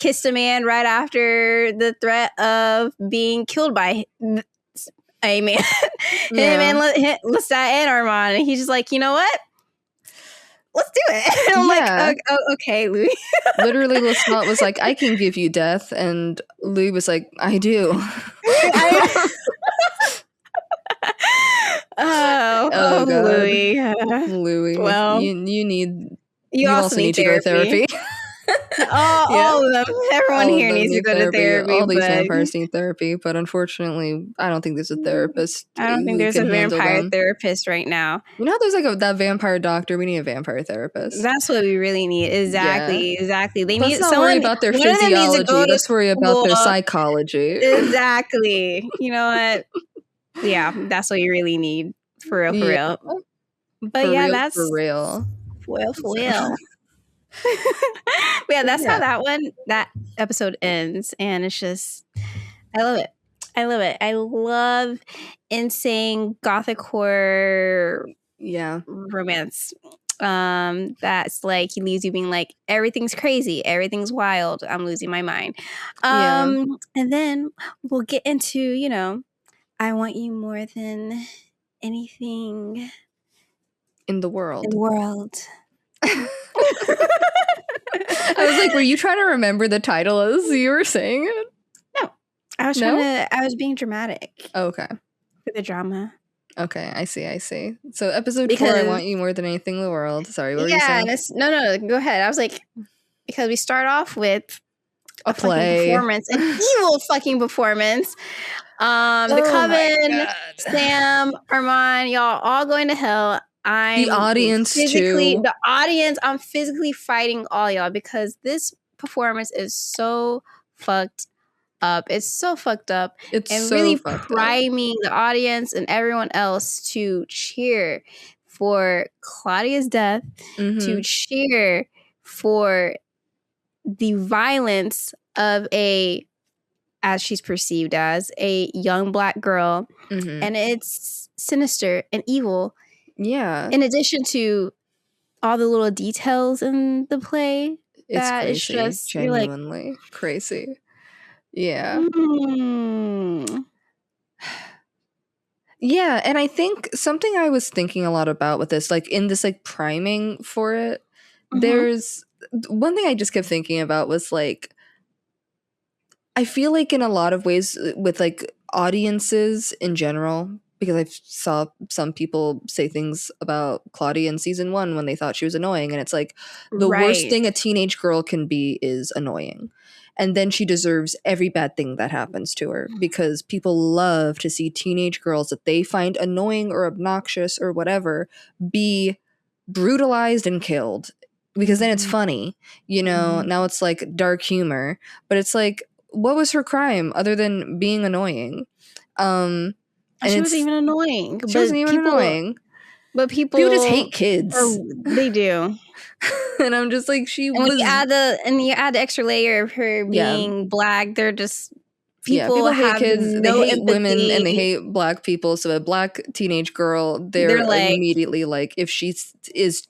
kissed a man right after the threat of being killed by a man. Him and Lestat and Armand. And he's just like, you know what? Let's do it. And I'm like, okay, Louis. Literally, Lestat was like, I can give you death. And Louis was like, I do. Oh, God. Louis. Well, you also need to go to therapy. All of them. Everyone here needs to go to therapy. All these vampires need therapy, but unfortunately, I don't think there's a therapist. I don't think there's a vampire therapist right now. There's like that vampire doctor. We need a vampire therapist. That's what we really need. Exactly. They Let's need not worry about their physiology. Let's worry about their psychology. Exactly. You know what? Yeah, that's what you really need. For real. But that's for real. But yeah, that's how that episode ends, and it's just, I love it. I love it. I love insane gothic horror romance. That's like he leaves you being like, everything's crazy, everything's wild, I'm losing my mind. And then we'll get into, I want you more than anything in the world. I was like, were you trying to remember the title as you were saying it? No. I was being dramatic. Oh, okay. For the drama. Okay, I see. So episode 4, I want you more than anything in the world. Sorry, what were you saying? No, go ahead. I was like, because we start off with a play performance, an evil fucking performance. The Coven, Sam, Armand, y'all all going to hell. The audience too. The audience, I'm physically fighting all y'all because this performance is so fucked up. It's so fucked up. It's and so really fucked priming the audience and everyone else to cheer for Claudia's death, to cheer for the violence of as she's perceived as, a young Black girl. And it's sinister and evil. Yeah. In addition to all the little details in the play. It's crazy. It's just genuinely crazy. Yeah. Yeah, and I think something I was thinking a lot about with this, like in this like priming for it, there's one thing I just kept thinking about was like, I feel like in a lot of ways with like audiences in general, because I saw some people say things about Claudia in season 1 when they thought she was annoying, and it's like the worst thing a teenage girl can be is annoying. And then she deserves every bad thing that happens to her because people love to see teenage girls that they find annoying or obnoxious or whatever be brutalized and killed, because then it's funny, now it's like dark humor, but it's like, what was her crime other than being annoying? And she wasn't even annoying. She wasn't even annoying. But people just hate kids. They do. And I'm just like, when you add the extra layer of her being Black, they're just people hate kids. They hate empathy. Women and they hate Black people. So a Black teenage girl, they're like, immediately like, if she is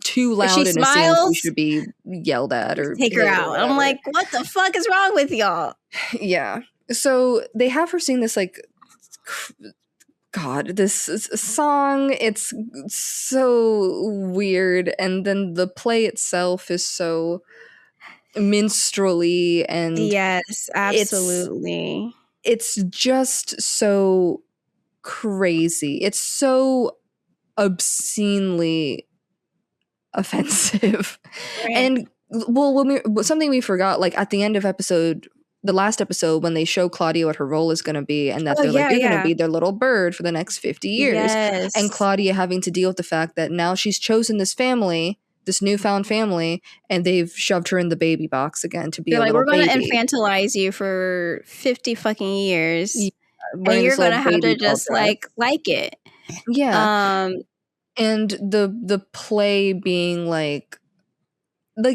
too loud in a scene, she should be yelled at or take her out. I'm like, what the fuck is wrong with y'all? Yeah. So they have her sing this like, God, this song, it's so weird, and then the play itself is so minstrelly, and yes, absolutely, it's just so crazy. It's so obscenely offensive. And something we forgot, like at the end of the last episode, when they show Claudia what her role is going to be, and that they're like, you're going to be their little bird for the next 50 years. Yes. And Claudia having to deal with the fact that now she's chosen this family, this newfound family, and they've shoved her in the baby box again to be a little we're going to baby. infantilize you for 50 fucking years. Yeah, and you're going to have to just like it. Yeah. And the play being like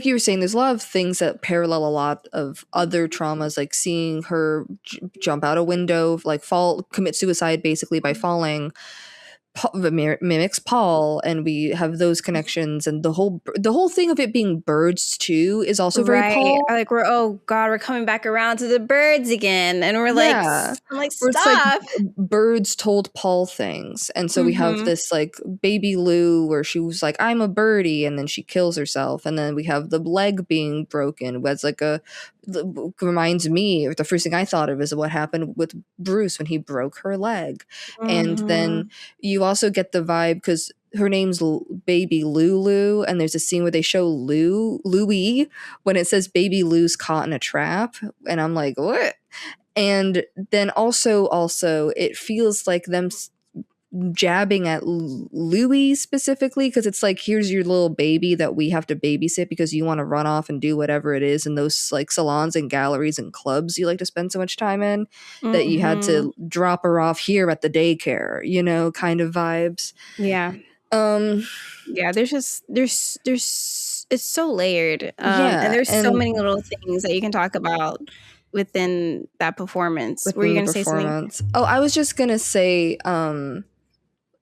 you were saying, there's a lot of things that parallel a lot of other traumas, like seeing her jump out a window, like commit suicide basically by falling, mimics Paul, and we have those connections, and the whole thing of it being birds too is also very Paul. Like we're coming back around to the birds again, and we're like, I'm like, stop. It's like birds told Paul things, and so we have this like baby Lou where she was like, I'm a birdie, and then she kills herself, and then we have the leg being broken, was like reminds me, the first thing I thought of is what happened with Bruce when he broke her leg. And then you also get the vibe because her name's baby Lulu, and there's a scene where they show Louie when it says baby Lou's caught in a trap, and I'm like, what? And then also it feels like them jabbing at Louis specifically, because it's like, here's your little baby that we have to babysit because you want to run off and do whatever it is in those like salons and galleries and clubs you like to spend so much time in, that you had to drop her off here at the daycare, kind of vibes. Yeah. Yeah, there's it's it's so layered. Yeah, And there's so and many little things that you can talk about within that performance. Were you within the going to say something? performance. Oh, I was just gonna say,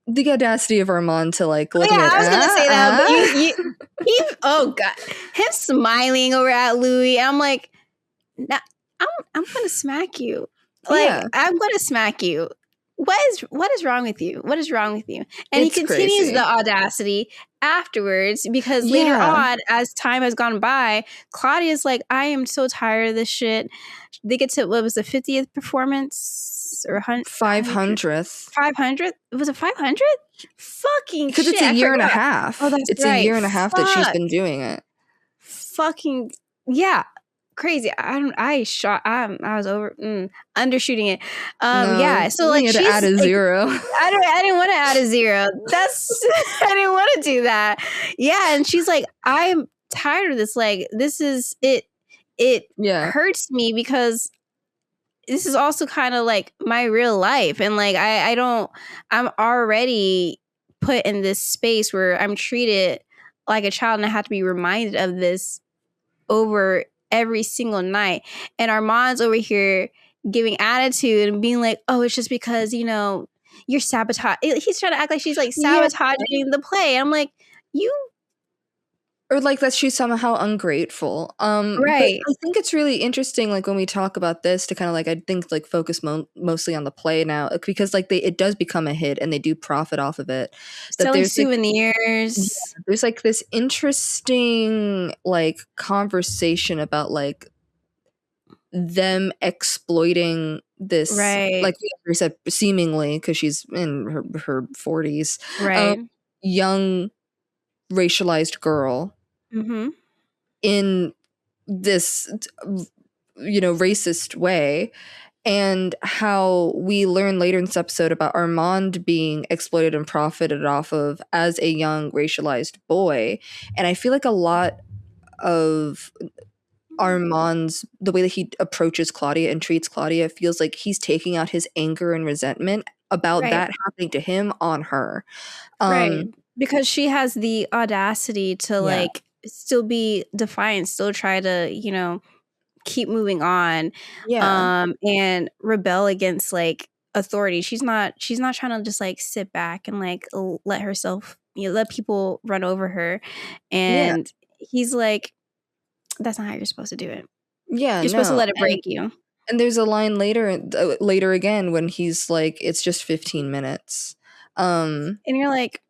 the audacity of Armand to like Oh, looking yeah, at I was going to say that, but oh God, him smiling over at Louis. I'm like, nah, I'm going to smack you. Like, yeah, I'm going to smack you. What is wrong with you? What is wrong with you? And it's he continues crazy. the audacity afterwards because later Yeah. on, as time has gone by, Claudia's like, I am so tired of this shit. They get to, what was the 50th performance or 500th. 500? Was it 500? Fucking Because shit, it's a I year and a forgot. half. Oh, that's It's right. a year and a half that she's Fuck. been doing it. Fucking yeah. Crazy. I was undershooting it. No, Yeah. So you like had to she's add a like, zero. I didn't want to add a zero. I didn't want to do that. Yeah, and she's like, I'm tired of this. Like, this is it. It Yeah. hurts me because this is also kind of like my real life, and like I'm already put in this space where I'm treated like a child, and I have to be reminded of this over every single night. And Armand's over here giving attitude and being like, oh, it's just because, you're sabotage. He's trying to act like she's like Yeah. sabotaging the play. I'm like, you Or like that she's somehow ungrateful. But right. I think it's really interesting, like when we talk about this, to kind of like, I think like focus mostly on the play now, because like it does become a hit and they do profit off of it. That Selling there's souvenirs. there's like this interesting like conversation about like them exploiting this, Right. like we said, seemingly, because she's in her 40s, Right. young racialized girl Mm-hmm. in this racist way, and how we learn later in this episode about Armand being exploited and profited off of as a young racialized boy. And I feel like a lot of Armand's, the way that he approaches Claudia and treats Claudia, feels like he's taking out his anger and resentment about Right. that happening to him on her. Right. Because she has the audacity to like still be defiant, still try to, keep moving on. And rebel against like authority. She's not trying to just like sit back and like let herself, let people run over her. And he's like, that's not how you're supposed to do it. Yeah, You're supposed to let it break you. And there's a line later again when he's like, it's just 15 minutes. And you're like,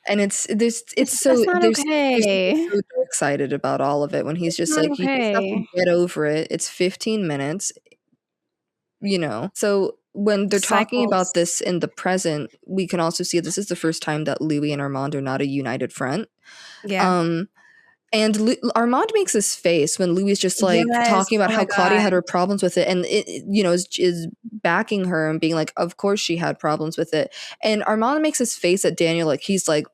and it's so that's not there's okay. so excited about all of it when he's just like, you just have to get over it. It's 15 minutes, So when they're talking about this in the present, we can also see this is the first time that Louis and Armand are not a united front. Yeah. And Armand makes this face when Louis is just like talking about how Claudia had her problems with it, and it is backing her and being like, of course she had problems with it. And Armand makes this face at Daniel like he's like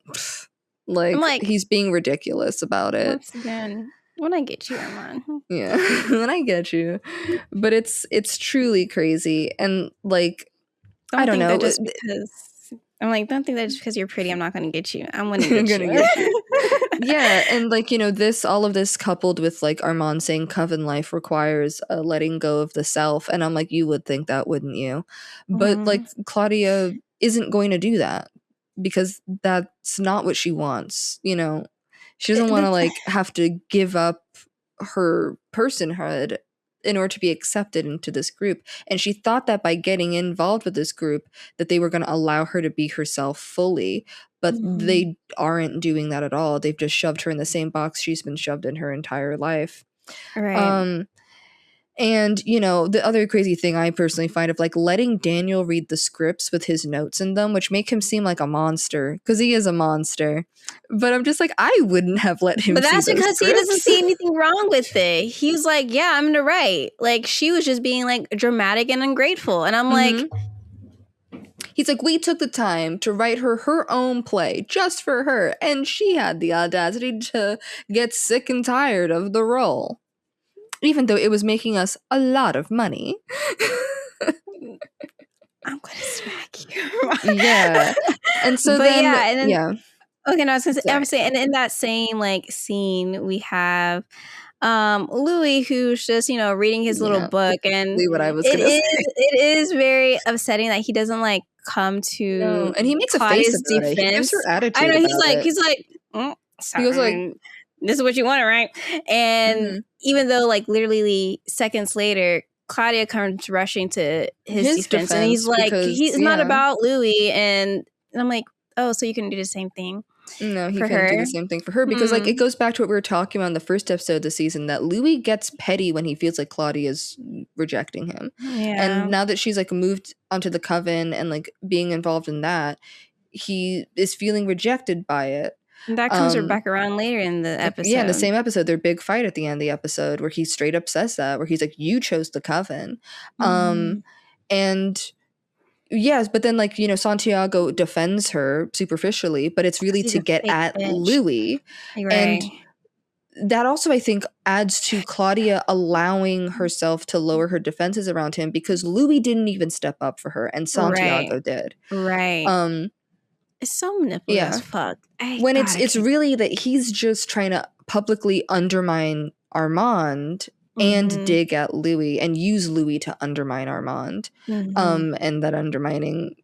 he's being ridiculous about it. Once again, when I get you, Armand. Yeah, when I get you. But it's truly crazy, and like I don't know. I'm like, don't think that just because you're pretty, I'm not going to get you. I'm going to get you. Yeah, and like, all of this coupled with like Armand saying coven life requires a letting go of the self, and I'm like, you would think that, wouldn't you? But like Claudia isn't going to do that because that's not what she wants. She doesn't want to like have to give up her personhood in order to be accepted into this group. And she thought that by getting involved with this group that they were going to allow her to be herself fully, but they aren't doing that at all. They've just shoved her in the same box she's been shoved in her entire life. Right. And the other crazy thing I personally find of like letting Daniel read the scripts with his notes in them, which make him seem like a monster, because he is a monster. But I'm just like, I wouldn't have let him. But that's because he doesn't see anything wrong with it. He's like, yeah, I'm gonna write. Like, she was just being like dramatic and ungrateful, and I'm like, he's like, we took the time to write her own play just for her, and she had the audacity to get sick and tired of the role, even though it was making us a lot of money. I'm gonna smack you. Yeah. And so Okay, no, I was gonna say, I'm saying, and in that same like scene, we have Louis, who's just reading his little book, and what I was gonna say. it is very upsetting that he doesn't like come to and he makes Claudia's a face about defense. it. He gives her attitude. I know about he's like he goes like, "This is what you wanted, right?" And even though like literally seconds later, Claudia comes rushing to his defense, and he's like, he's not about Louis, and I'm like, oh, so you can do the same thing. No, he couldn't do the same thing for her because like it goes back to what we were talking about in the first episode of the season, that Louis gets petty when he feels like Claudia's rejecting him. Yeah. And now that she's like moved onto the coven and like being involved in that, he is feeling rejected by it. And that comes back around later in the episode. Yeah, in the same episode, their big fight at the end of the episode where he straight up says that, where he's like, you chose the coven. And yes, but then like, Santiago defends her superficially, but it's really to get at Louis. Right. And that also, I think, adds to Claudia allowing herself to lower her defenses around him, because Louis didn't even step up for her and Santiago did. Right. It's so manipulative as fuck. When it's really that he's just trying to publicly undermine Armand and dig at Louis and use Louis to undermine Armand. And that undermining,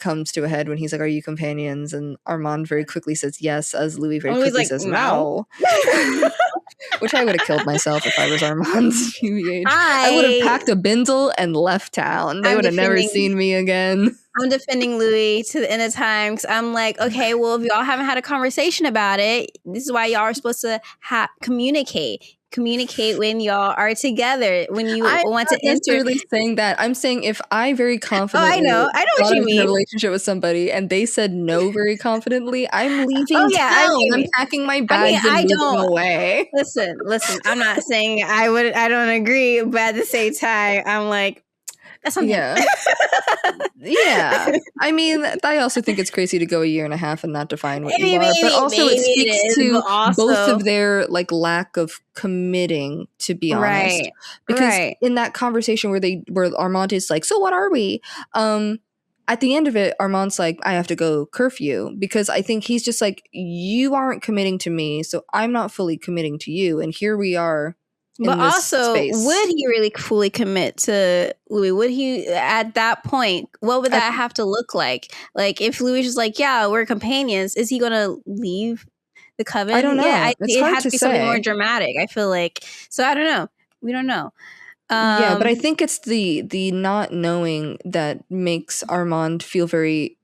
comes to a head when he's like, are you companions? And Armand very quickly says yes, as Louis very quickly says no. Which I would have killed myself if I was Armand's PBH. I would have packed a bindle and left town. They would have never seen me again. I'm defending Louis to the end of time, because I'm like, okay, well, if y'all haven't had a conversation about it, this is why y'all are supposed to communicate when y'all are together, when you want to enter. Really saying that. I'm saying if I very confidently I know what you mean, in a relationship with somebody and they said no very confidently, I'm leaving town. I'm packing my bags and moving away. Listen, I'm not saying I don't agree, but at the same time, I'm like, that's something. Yeah. I mean, I also think it's crazy to go a year and a half and not define what you are, but also it speaks to both of their like lack of committing, to be honest. Because in that conversation where Armand is like, so what are we? At the end of it, Armand's like, I have to go curfew, because I think he's just like, you aren't committing to me, so I'm not fully committing to you, and here we are. But also, would he really fully commit to Louis? Would he, at that point, what would that have to look like? Like, if Louis is like, yeah, we're companions, is he going to leave the coven? I don't know. Yeah, it has to be something more dramatic, I feel like. So, I don't know. We don't know. But I think it's the not knowing that makes Armand feel very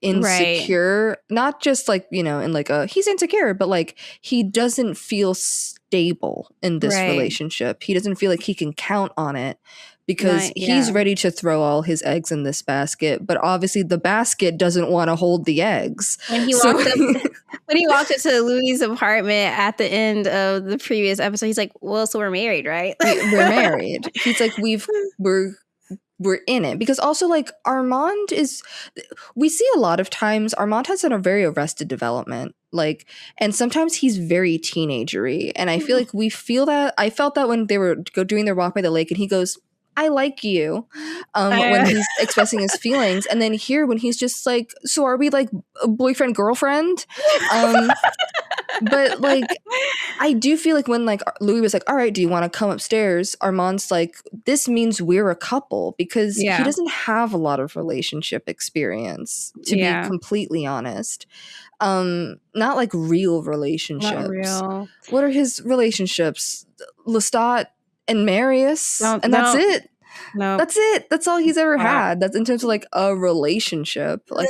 insecure. Not just like, in like he's insecure, but like he doesn't feel stable in this relationship. He doesn't feel like he can count on it, because he's ready to throw all his eggs in this basket, but obviously the basket doesn't want to hold the eggs. When he walked into Louis' apartment at the end of the previous episode, he's like, well, so we're married, right? We're married. He's like, we're in it. Because also like Armand we see a lot of times Armand has a very arrested development, like, and sometimes he's very teenagery, and I feel like I felt that when they were doing their walk by the lake and he goes, I like you, when he's expressing his feelings, and then here when he's just like, so are we like a boyfriend girlfriend? But like, I do feel like when like Louis was like, all right, do you want to come upstairs? Armand's like, this means we're a couple, because he doesn't have a lot of relationship experience, to be completely honest. Not like real relationships. Not real. What are his relationships? Lestat and Marius, and that's it. No, that's it. That's all he's ever had. That's in terms of like a relationship. Like,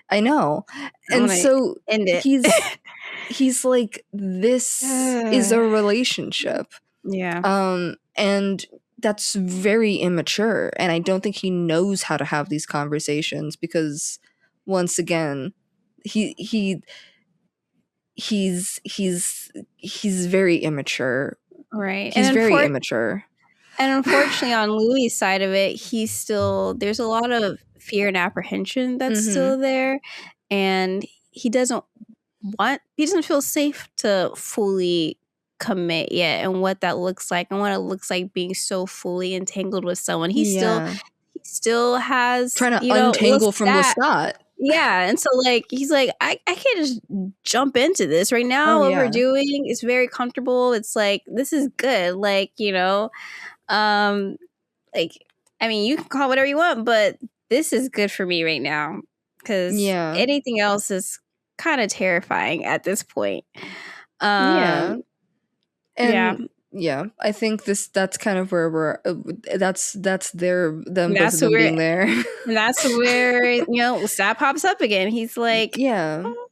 I know, and so he's like, this is a relationship. Yeah. And that's very immature, and I don't think he knows how to have these conversations, because once again, he's very immature. Right. He's very immature. And unfortunately, on Louis' side of it, there's a lot of fear and apprehension that's still there. And he doesn't feel safe to fully commit yet, and what that looks like, and what it looks like being so fully entangled with someone. He still has trying to untangle from Lestat. Yeah, and so like he's like, I can't just jump into this right now. Oh What we're yeah. doing is very comfortable. It's like this is good. Like, like I mean, you can call it whatever you want, but this is good for me right now because Yeah. anything else is kind of terrifying at this point. Yeah. Yeah, And yeah, I think that's kind of where we're that's them both of that's them where being there. that's where Sap pops up again. He's like, Yeah. "Oh,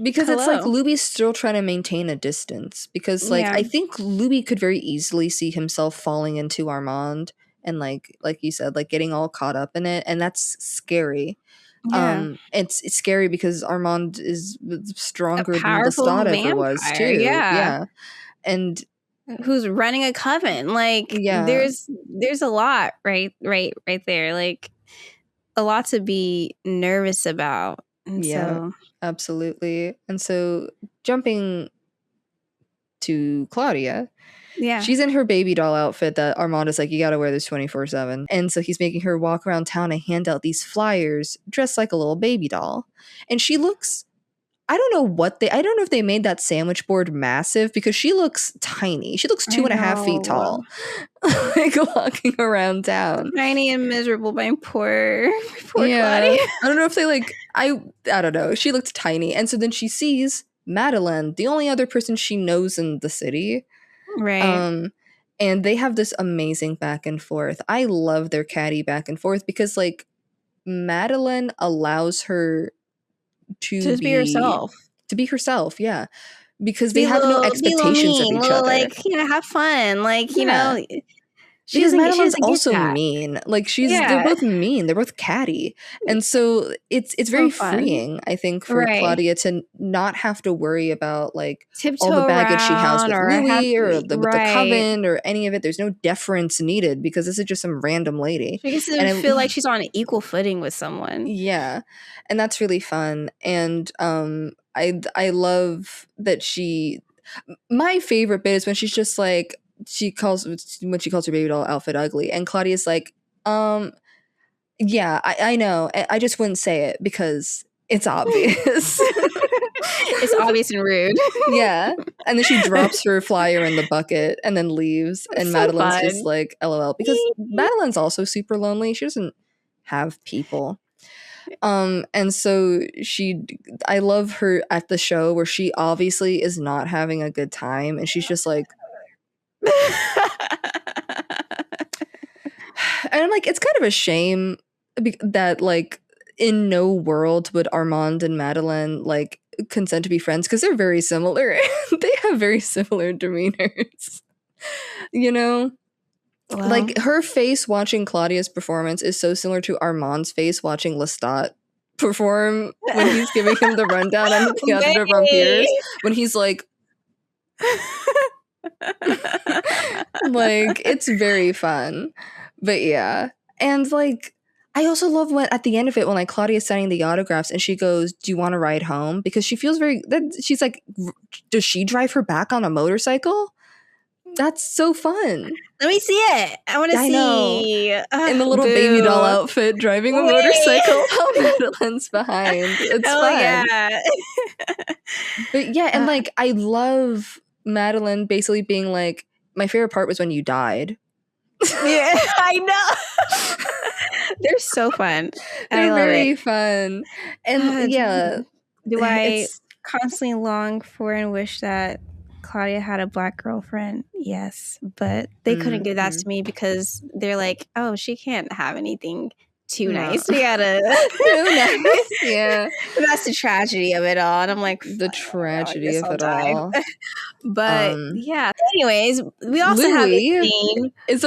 Because it's like hello." Luby's still trying to maintain a distance because like Yeah, I think Luby could very easily see himself falling into Armand and like you said, like getting all caught up in it, and that's scary. yeah, It's scary because Armand is a stronger than powerful Lestat ever was vampire. too. Yeah. Yeah. And Who's running a coven. Like yeah. there's a lot right there. Like a lot to be nervous about. And Yeah, so absolutely. And so jumping to Claudia, yeah. she's in her baby doll outfit that Armand is like, you gotta wear this 24/7. And so he's making her walk around town and hand out these flyers dressed like a little baby doll. And she looks, I don't know if they made that sandwich board massive because she looks tiny. She looks I 2.5 feet know. tall, like walking around town. Tiny and miserable, my poor Yeah. Claudia. I don't know if they I don't know. She looked tiny. And so then she sees Madeline, the only other person she knows in the city. Right. And they have this amazing back and forth. I love their catty back and forth because like Madeline allows her to Just be yourself. be herself, yeah. Because they Be a have no little expectations of mean, each little other. like, have fun. Like, Yeah. she Because doesn't Madeline's get also that. mean. Like they're Yeah. both mean. They're both catty. And so it's So very fun. freeing, I think, for Right. Claudia to not have to worry about like Tiptoe all the baggage she has around with or Louis or with with the coven or any of it. There's no deference needed because this is just some random lady. She gets to And feel like she's on an equal footing with someone. yeah. And that's really fun. And I love that my favorite bit is when she's just like when she calls her baby doll outfit ugly, and Claudia's like, yeah, I know. I just wouldn't say it because it's obvious. It's obvious and rude. Yeah. And then she drops her flyer in the bucket and then leaves. And So Madeline's fun. just like, LOL. Because Madeline's also super lonely. She doesn't have people. And so I love her at the show where she obviously is not having a good time. And she's just like, and I'm like, it's kind of a shame that like in no world would Armand and Madeline like consent to be friends because they're very similar. They have very similar demeanors. Well, like her face watching Claudia's performance is so similar to Armand's face watching Lestat perform when he's giving him the rundown on the Theatre de Vampires, when he's like like it's very fun. But yeah. And like I also love when at the end of it when like Claudia's signing the autographs and she goes, do you want to ride home? Because she feels she's like, does she drive her back on a motorcycle? That's so fun. Let me see it. I want to see. In the little baby doll outfit driving a motorcycle while Madeline's behind. It's fun. Yeah. But yeah, and like I love Madeline basically being like, my favorite part was when you died. Yeah, I know. They're so fun. They're very fun. And do I constantly long for and wish that Claudia had a black girlfriend? Yes, but they couldn't give that to me because they're like, oh, she can't have anything too nice. We gotta too nice. Yeah, that's the tragedy of it all. And I'm like, the tragedy of it all. But yeah. Anyways, we also have a scene. It's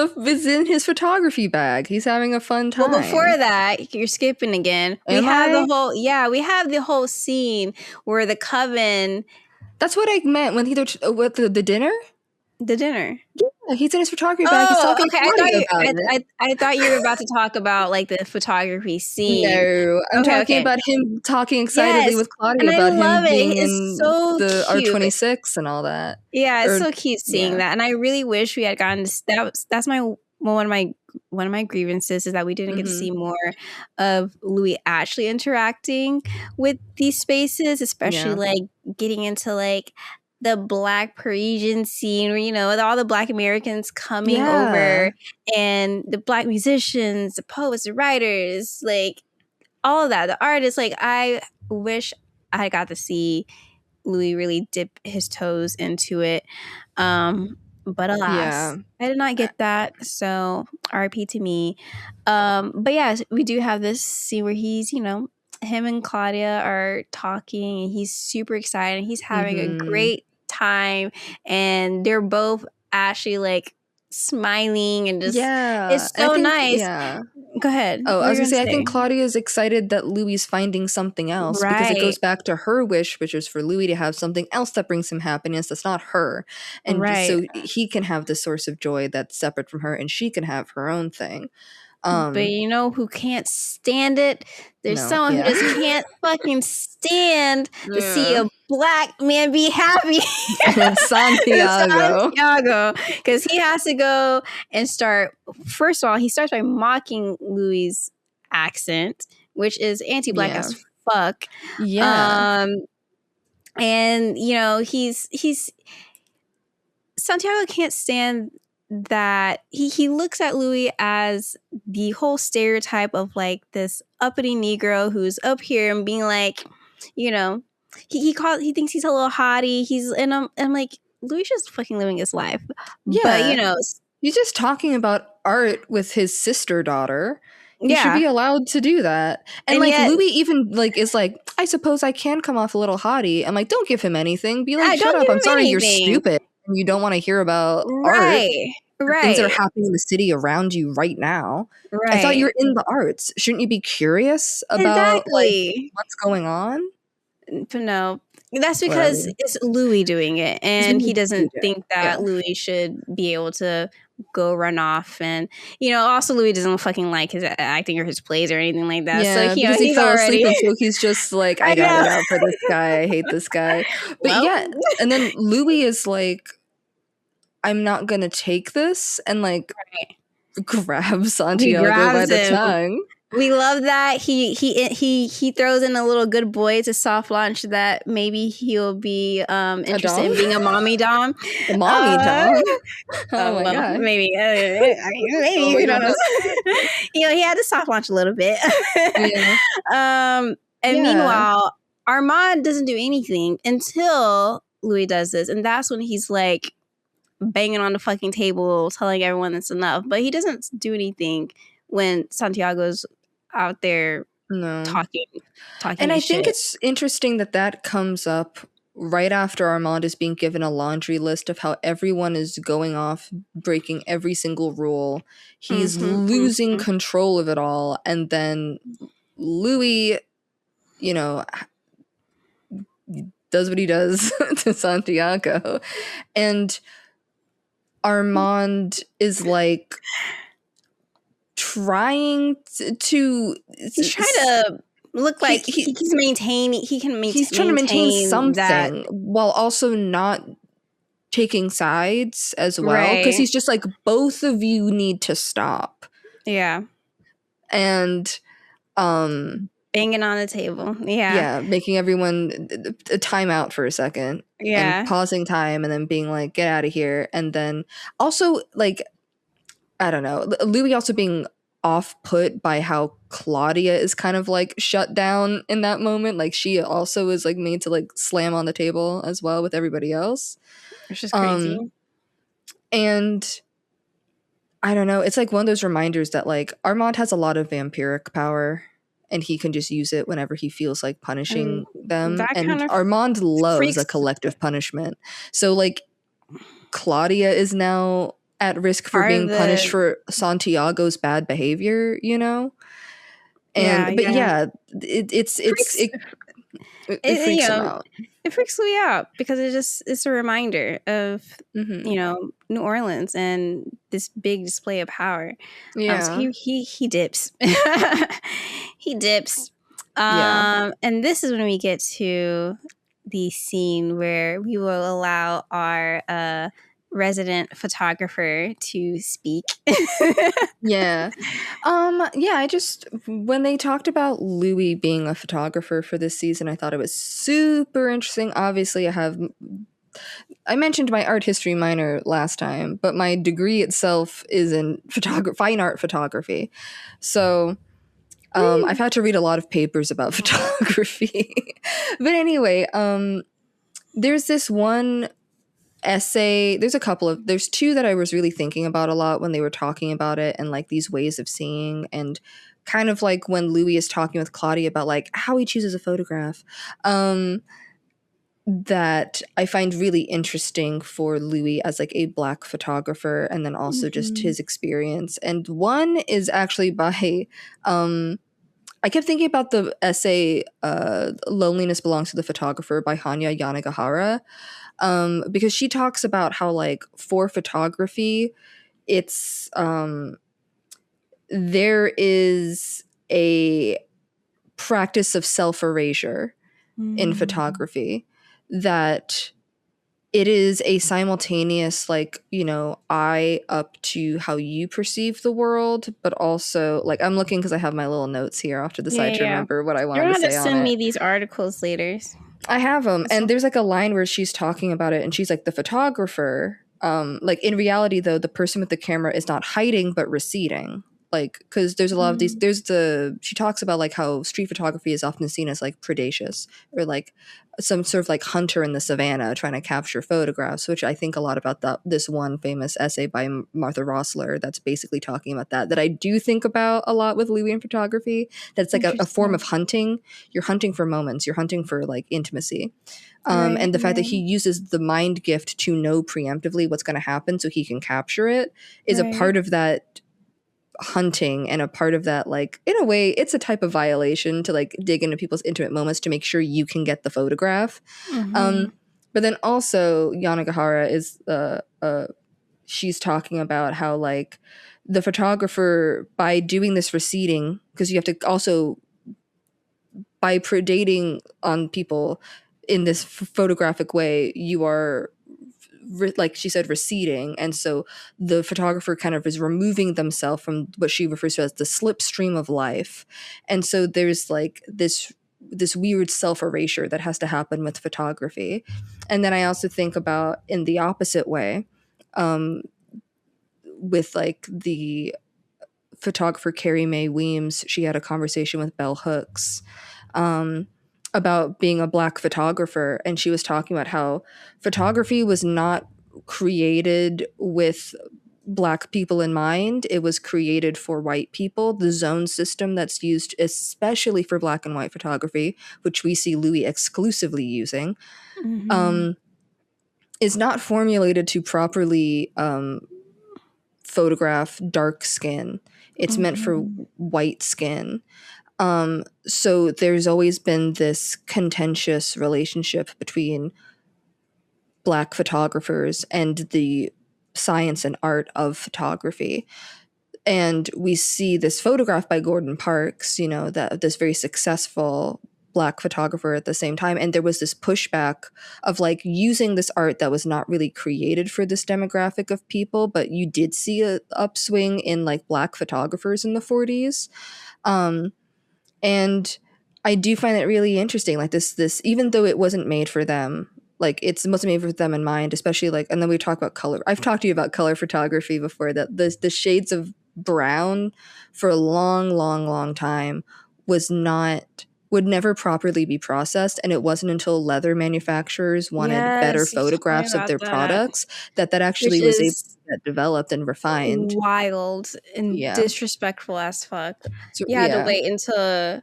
in his photography bag. He's having a fun time. Well, before that, you're skipping again. We have the whole scene where the coven. That's what I meant when with the dinner. The dinner. Yeah, he's in his photography bag. He's talking I thought you were about to talk about like the photography scene. No, I'm talking about him talking excitedly with Claudia about him being in the R26 and all that. Yeah, it's so cute seeing that, and I really wish we had gotten. That's one of my one of my grievances is that we didn't get to see more of Louis actually interacting with these spaces, especially like getting into like the Black Parisian scene where, with all the Black Americans coming over and the Black musicians, the poets, the writers, like all of that, the artists. Like, I wish I got to see Louis really dip his toes into it. But alas, I did not get that. So RIP to me. But yeah, we do have this scene where he's, him and Claudia are talking and he's super excited. He's having a great time and they're both actually like smiling and just it's so nice. Go ahead. Oh, I was gonna say, I think Claudia is excited that Louis is finding something else because it goes back to her wish, which is for Louis to have something else that brings him happiness that's not her. And so he can have the source of joy that's separate from her and she can have her own thing. But who can't stand it? There's someone who just can't fucking stand to see a Black man be happy. Santiago. Because he has to go and start. First of all, he starts by mocking Louis' accent, which is anti-Black as fuck. And he's Santiago can't stand that he looks at Louis as the whole stereotype of like this uppity Negro who's up here and being like, he thinks he's a little hottie. I'm like, Louis just fucking living his life. But he's just talking about art with his sister daughter. He should be allowed to do that. And like yet, Louis even like is like, I suppose I can come off a little haughty. I'm like, don't give him anything. Be like, shut up. I'm sorry, you're stupid. You don't want to hear about art. Things that are happening in the city around you right now. I thought you were in the arts. Shouldn't you be curious about like what's going on? But no, that's because it's Louis doing it, and he doesn't think that Louis should be able to go run off. And also Louis doesn't fucking like his acting or his plays or anything like that. Yeah, so because he fell asleep, and so he's just like, I got it out for this guy. I hate this guy. But and then Louis is like, I'm not gonna take this, and like grabs Santiago by the tongue. We love that he throws in a little good boy to soft launch that maybe he'll be interested in being a mommy dom. A mommy dom. Oh my god. Maybe you don't know. He had to soft launch a little bit. And meanwhile, Armand doesn't do anything until Louis does this, and that's when he's like banging on the fucking table, telling everyone it's enough. But he doesn't do anything when Santiago's out there talking. And I think it's interesting that comes up right after Armand is being given a laundry list of how everyone is going off, breaking every single rule. He's losing control of it all. And then Louis, does what he does to Santiago. And Armand is like trying to look like he's maintaining. He's trying to maintain something while also not taking sides as well, because he's just like, both of you need to stop. And banging on the table. Making everyone a timeout for a second. And pausing time and then being like, get out of here. And then also like, I don't know, Louis also being off-put by how Claudia is kind of like shut down in that moment. Like she also is like made to like slam on the table as well with everybody else. Which is crazy. And I don't know, it's like one of those reminders that like Armand has a lot of vampiric power and he can just use it whenever he feels like punishing them. And Armand loves a collective punishment. So like Claudia is now at risk for being punished for Santiago's bad behavior, And it freaks him out. It freaks Louis out because it's a reminder of New Orleans and this big display of power. So he dips. He dips. And this is when we get to the scene where we will allow our resident photographer to speak. Yeah. I just, when they talked about Louis being a photographer for this season, I thought it was super interesting. Obviously, I mentioned my art history minor last time, but my degree itself is in fine art photography. So I've had to read a lot of papers about photography. But anyway, there's this one essay. There's two that I was really thinking about a lot when they were talking about it, and like these ways of seeing, and kind of like when Louis is talking with Claudia about like how he chooses a photograph. That I find really interesting for Louis as like a Black photographer, and then also just his experience. And one is actually by I kept thinking about the essay Loneliness Belongs to the Photographer by Hanya Yanagihara, because she talks about how like for photography it's there is a practice of self-erasure in photography, that it is a simultaneous like, you know, eye up to how you perceive the world, but also like I'm looking because I have my little notes here off to the side to remember what I wanted to say on it. You're gonna send me these articles later. I have them, and there's like a line where she's talking about it, and she's like, the photographer, like in reality though, the person with the camera is not hiding but receding. Like, because there's a lot of these, she talks about like how street photography is often seen as like predacious, or like some sort of like hunter in the savannah trying to capture photographs, which I think a lot about this one famous essay by Martha Rossler that's basically talking about that I do think about a lot with Louis in photography, that's like a form of hunting. You're hunting for moments, you're hunting for like intimacy. And the fact that he uses the mind gift to know preemptively what's going to happen so he can capture it is a part of that hunting, and a part of that, like, in a way it's a type of violation to like dig into people's intimate moments to make sure you can get the photograph. But then also Yanagihara is she's talking about how like the photographer, by doing this receding, because you have to also, by predating on people in this photographic way, you are like she said, receding. And so the photographer kind of is removing themselves from what she refers to as the slipstream of life. And so there's like this weird self-erasure that has to happen with photography. And then I also think about in the opposite way, with like the photographer Carrie Mae Weems, she had a conversation with Bell Hooks about being a Black photographer, and she was talking about how photography was not created with Black people in mind. It was created for white people. The zone system that's used especially for Black and white photography, which we see Louis exclusively using, is not formulated to properly photograph dark skin. It's meant for white skin. So there's always been this contentious relationship between Black photographers and the science and art of photography. And we see this photograph by Gordon Parks, you know, that this very successful Black photographer at the same time. And there was this pushback of like using this art that was not really created for this demographic of people, but you did see an upswing in like Black photographers in the 40s. And I do find it really interesting, like this, even though it wasn't made for them, like it wasn't made for them in mind, especially like, and then we talk about color. I've talked to you about color photography before, that the shades of brown for a long time would never properly be processed. And it wasn't until leather manufacturers wanted better photographs of their products that actually was able to get developed and refined. Wild and disrespectful as fuck. So, you had to wait until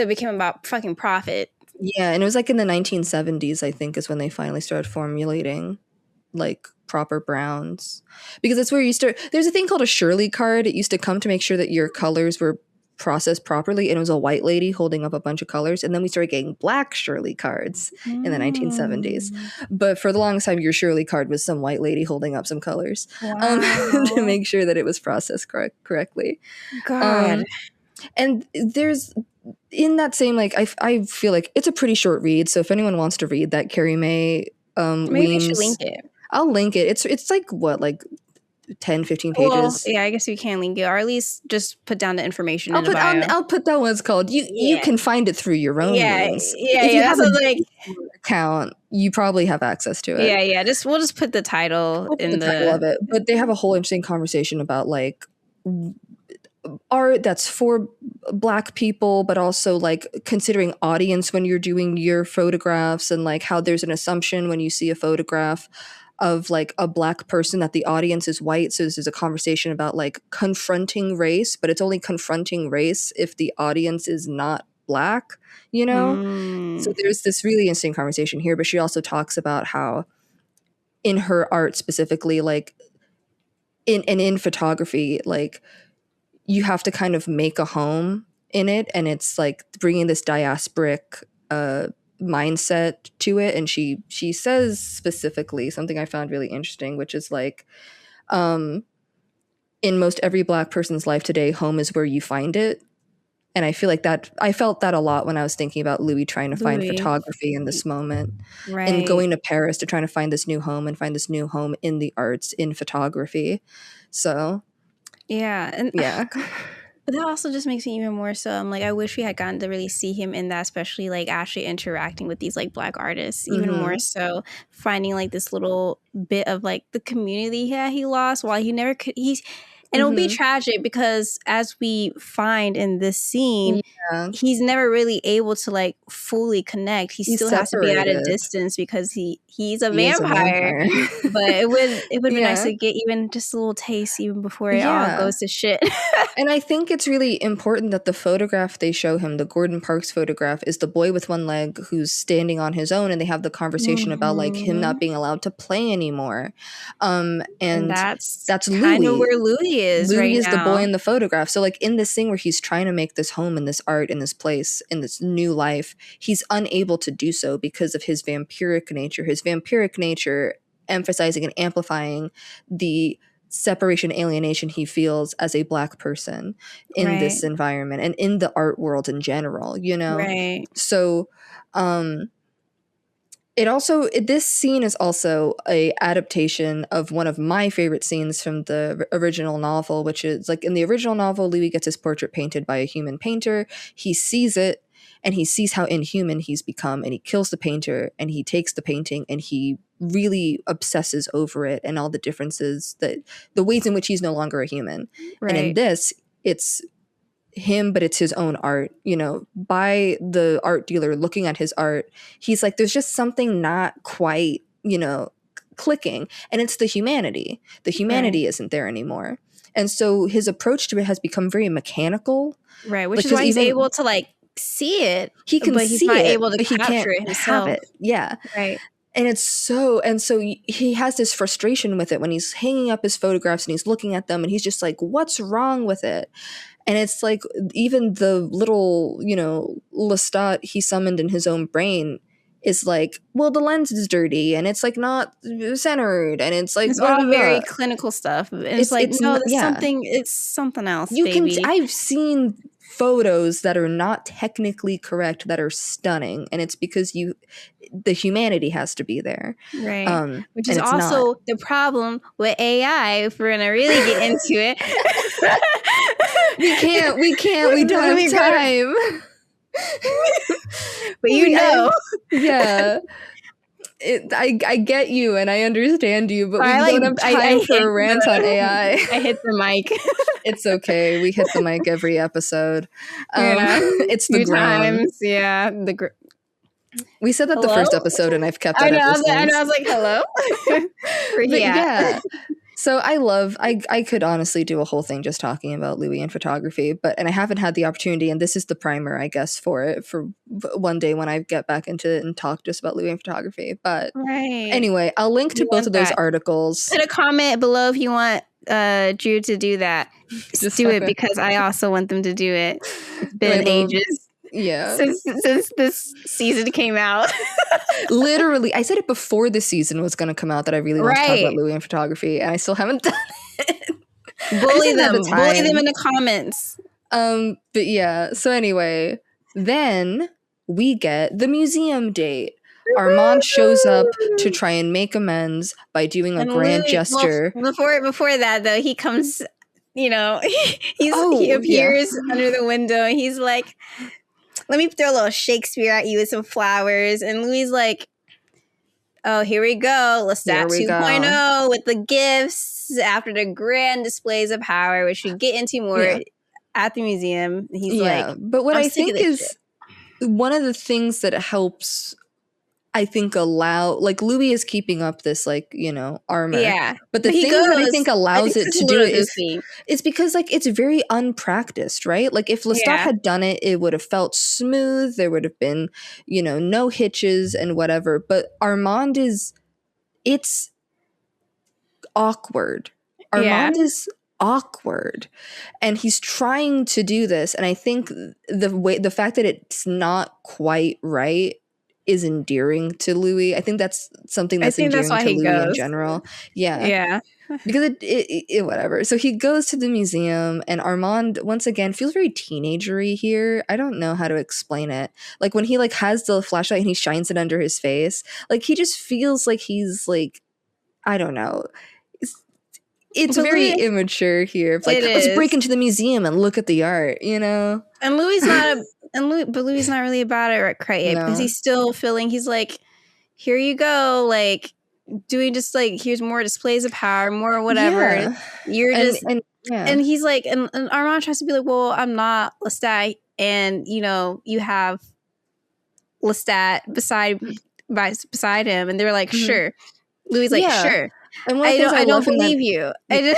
it became about fucking profit. Yeah, and it was like in the 1970s, I think, is when they finally started formulating like proper browns. Because that's where you start. There's a thing called a Shirley card. It used to come to make sure that your colors were processed properly, and it was a white lady holding up a bunch of colors. And then we started getting black Shirley cards in the 1970s. But for the longest time, your Shirley card was some white lady holding up some colors to make sure that it was processed correctly. God. And there's, in that same, like, I feel like it's a pretty short read. So if anyone wants to read that Carrie Mae maybe we should link it. I'll link it. It's like what, like 10, 15 pages. Well, yeah, I guess we can link it, or at least just put down the information in the bio. I'll put that one. It's called. You can find it through your own means. If you have an account, you probably have access to it. Yeah. We'll just put the title title of it. But they have a whole interesting conversation about like art that's for Black people, but also like considering audience when you're doing your photographs, and like how there's an assumption when you see a photograph of like a Black person that the audience is white. So this is a conversation about like confronting race, but it's only confronting race if the audience is not Black, you know? So there's this really interesting conversation here, but she also talks about how in her art specifically, like in photography, like you have to kind of make a home in it, and it's like bringing this diasporic mindset to it. And she says specifically something I found really interesting, which is like in most every Black person's life today, home is where you find it. And I feel like that I felt that a lot when I was thinking about Louis trying to find photography in this moment, and going to Paris to try to find this new home and find this new home in the arts, in photography. So but that also just makes me even more so. I'm like, I wish we had gotten to really see him in that, especially like actually interacting with these like Black artists, even more so, finding like this little bit of like the community that he lost while he never could. And it'll be tragic because, as we find in this scene, he's never really able to like fully connect. He still has to be at a distance because he's a vampire. But it would be nice to get even just a little taste even before it all goes to shit. And I think it's really important that the photograph they show him, the Gordon Parks photograph, is the boy with one leg who's standing on his own, and they have the conversation about like him not being allowed to play anymore. And that's Louis. Kind of where Louis is. Louis is the boy in the photograph. So like in this thing where he's trying to make this home in this art, in this place, in this new life, he's unable to do so because of his vampiric nature. His vampiric nature emphasizing and amplifying the separation, alienation he feels as a Black person in this environment and in the art world in general, you know? So this scene is also a adaptation of one of my favorite scenes from the original novel, which is like in the original novel, Louis gets his portrait painted by a human painter. He sees it and he sees how inhuman he's become, and he kills the painter, and he takes the painting and he really obsesses over it and all the differences, that the ways in which he's no longer a human. And in this, it's him, but it's his own art, you know, by the art dealer looking at his art. He's like, there's just something not quite, you know, clicking. And it's the humanity. The humanity isn't there anymore. And so his approach to it has become very mechanical. Right. Which is why he's able to like see it. He can but see he's not it, able to but he capture can't it himself. have it. Yeah. Right. And so he has this frustration with it when he's hanging up his photographs and he's looking at them, and he's just like, what's wrong with it? And it's like even the little, you know, Lestat he summoned in his own brain is like, well, the lens is dirty and it's like not centered, and it's like it's all very clinical stuff. And it's like, no, it's something else. I've seen photos that are not technically correct that are stunning, and it's because the humanity has to be there, right? Which is also the problem with AI. If we're gonna really get into it, we can't. We don't have time. But yeah. I get you and I understand you, but we don't have time for a rant on AI. I hit the mic. It's okay. We hit the mic every episode. It's the groans. Yeah. We said that the first episode, and I've kept that. I was like, hello. Yeah. So I could honestly do a whole thing just talking about Louis and photography, and I haven't had the opportunity, and this is the primer, I guess, for it, for one day when I get back into it and talk just about Louis and photography. But anyway, I'll link to both of those articles. Put a comment below if you want Drew to do that. Just do it, because I also want them to do it. It's been ages. Yeah. Since this season came out. Literally, I said it before the season was going to come out that I really want to talk about Louis and photography, and I still haven't done it. Bully them in the comments. But yeah, so anyway, then we get the museum date. Armand shows up to try and make amends by doing a And grand Louis, gesture. well, before that though, he comes, he Oh, appears under the window. And he's like, "Let me throw a little Shakespeare at you with some flowers." And Louis is like, "Oh, here we go, Lestat 2.0 with the gifts after the grand displays of power, which we get into more at the museum." He's like, but what I think is shit. One of the things that helps, I think, allow, like, Louis is keeping up this, like, armor. Yeah. But the thing that I think allows it to do it is because, like, it's very unpracticed, right? Like, if Lestat had done it, it would have felt smooth. There would have been, no hitches and whatever. But Armand it's awkward. Armand is awkward. And he's trying to do this. And I think the fact that it's not quite right is endearing to Louis. I think that's something that's endearing to Louis in general. Yeah. Because it whatever. So he goes to the museum, and Armand once again feels very teenagery here. I don't know how to explain it. Like when he has the flashlight and he shines it under his face, like he just feels like he's like, I don't know. It's very immature here. It's like, let's break into the museum and look at the art, And Louis but Louis is not really about it right yet, because he's still feeling, he's like, here you go, like doing just like, here's more displays of power, more whatever. You're just and he's like, and Armand tries to be like, well, I'm not Lestat, and you have Lestat beside him, and they're like, sure. Louis like, sure. And I don't believe you. One of the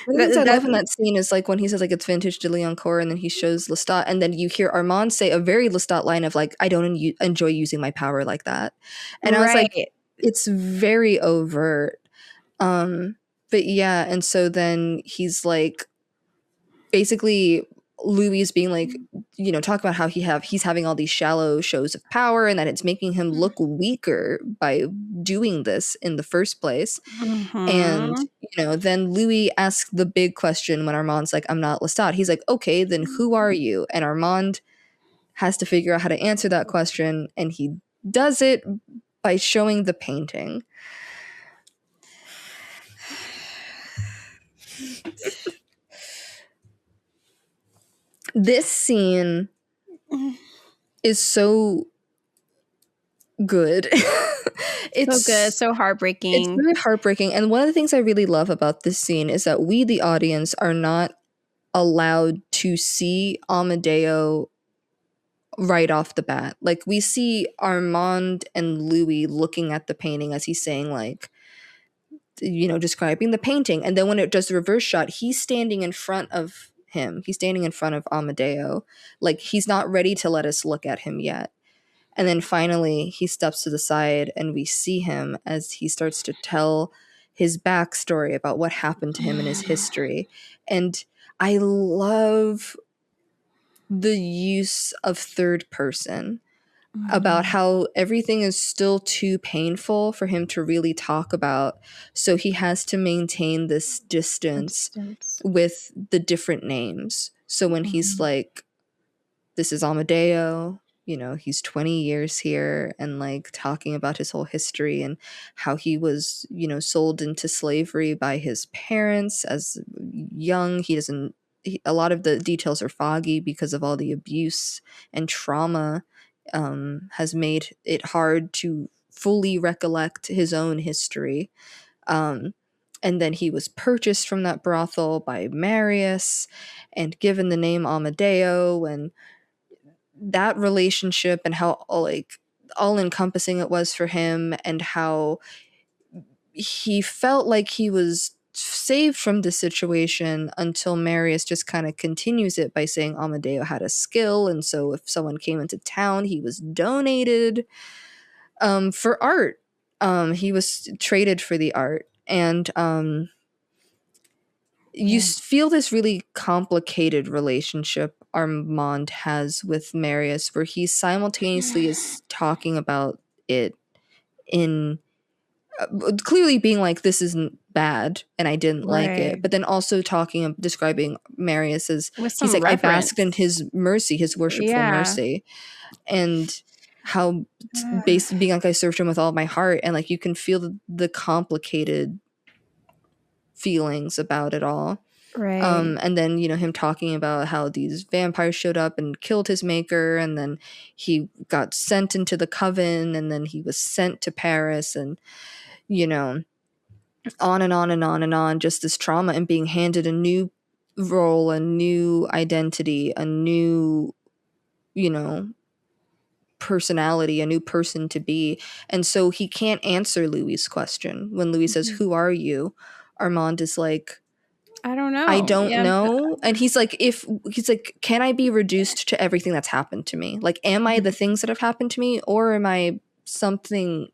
things I love in that scene is like when he says like it's vintage de Liancourt, and then he shows Lestat, and then you hear Armand say a very Lestat line of like, I don't enjoy using my power like that. And I was like, it's very overt. But yeah, and so then he's like, basically Louis is being like, talk about how he's having all these shallow shows of power, and that it's making him look weaker by doing this in the first place. And then Louis asks the big question when Armand's like, I'm not Lestat. He's like, okay, then who are you? And Armand has to figure out how to answer that question, and he does it by showing the painting. This scene is so good. It's so good, so heartbreaking. It's very heartbreaking. And one of the things I really love about this scene is that we, the audience, are not allowed to see Amadeo right off the bat. Like, we see Armand and Louis looking at the painting as he's saying, like, describing the painting. And then when it does the reverse shot, he's standing in front of him. He's standing in front of Amadeo. Like, he's not ready to let us look at him yet. And then finally he steps to the side, and we see him as he starts to tell his backstory about what happened to him in his history. And I love the use of third person about how everything is still too painful for him to really talk about. So he has to maintain this distance with the different names. So when he's like, this is Amadeo, he's 20 years here, and like talking about his whole history and how he was, sold into slavery by his parents as young. A lot of the details are foggy because of all the abuse and trauma. Has made it hard to fully recollect his own history. And then he was purchased from that brothel by Marius and given the name Amadeo, and that relationship and how all encompassing it was for him, and how he felt like he was saved from the situation until Marius just kind of continues it by saying Amadeo had a skill, and so if someone came into town, he was donated for art. He was traded for the art, and you feel this really complicated relationship Armand has with Marius, where he simultaneously is talking about it in clearly being like, this isn't bad and I didn't like it, but then also describing Marius as, he's like, I basked in his mercy, his worshipful mercy. And how basically being like, I served him with all my heart, and like you can feel the complicated feelings about it all. Right. And then, you know, him talking about how these vampires showed up and killed his maker, and then he got sent into the coven, and then he was sent to Paris, and, you know, on and on and on and on, just this trauma and being handed a new role, a new identity, a new, you know, personality, a new person to be. And so he can't answer Louis's question. When Louis says, "Who are you?" Armand is like, I don't know. I don't know. And he's like, can I be reduced to everything that's happened to me? Like, am I the things that have happened to me, or am I something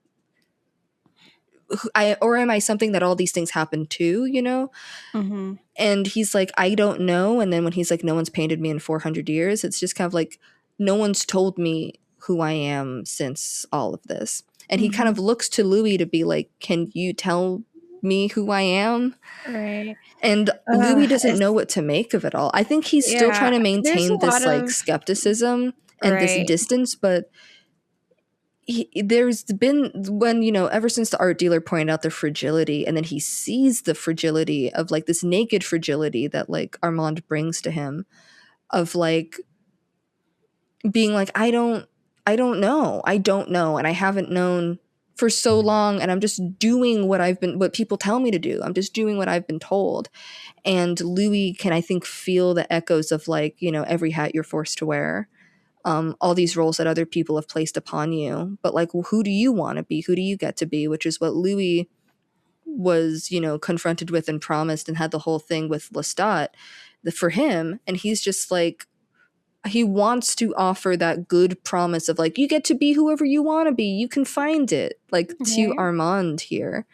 that all these things happen to, you know? Mm-hmm. And he's like, I don't know. And then when he's like, no one's painted me in 400 years, it's just kind of like, no one's told me who I am since all of this. And he kind of looks to Louis to be like, can you tell me who I am? Right. And Louis doesn't know what to make of it all. I think he's still trying to maintain this like skepticism and this distance, but there's been, when, you know, ever since the art dealer pointed out the fragility, and then he sees the fragility of like this naked fragility that like Armand brings to him, of like being like, I don't know, and I haven't known for so long, and I'm just doing what people tell me to do. I'm just doing what I've been told. And Louis can, I think, feel the echoes of like, you know, every hat you're forced to wear, all these roles that other people have placed upon you. But like, who do you want to be? Who do you get to be? Which is what Louis was, you know, confronted with and promised, and had the whole thing with Lestat for him. And he's just like, he wants to offer that good promise of like, you get to be whoever you want to be. You can find it. Like to Armand here,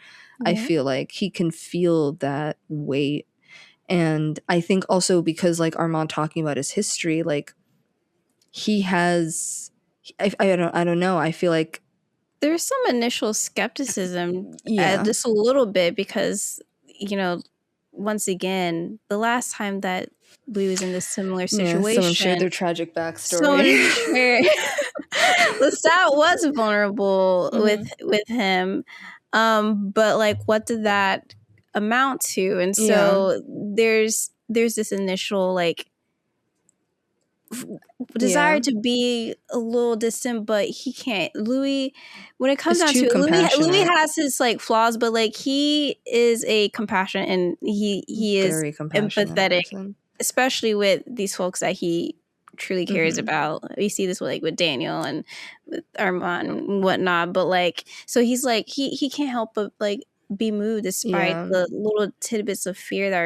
I feel like he can feel that weight. And I think also because like Armand talking about his history, like he has, I don't know. I feel like there's some initial skepticism, just a little bit, because, you know, once again, the last time that Louis was in this similar situation, someone shared their tragic backstory. Lestat was vulnerable with him, but like, what did that amount to? And so there's this initial like desire to be a little distant, but he can't. Louis, when it comes down to it, Louis has his like flaws, but like he is a compassionate, and he is very empathetic person, especially with these folks that he truly cares about. We see this with Daniel and with Armand and whatnot, but like, so he's like, he can't help but like be moved despite the little tidbits of fear that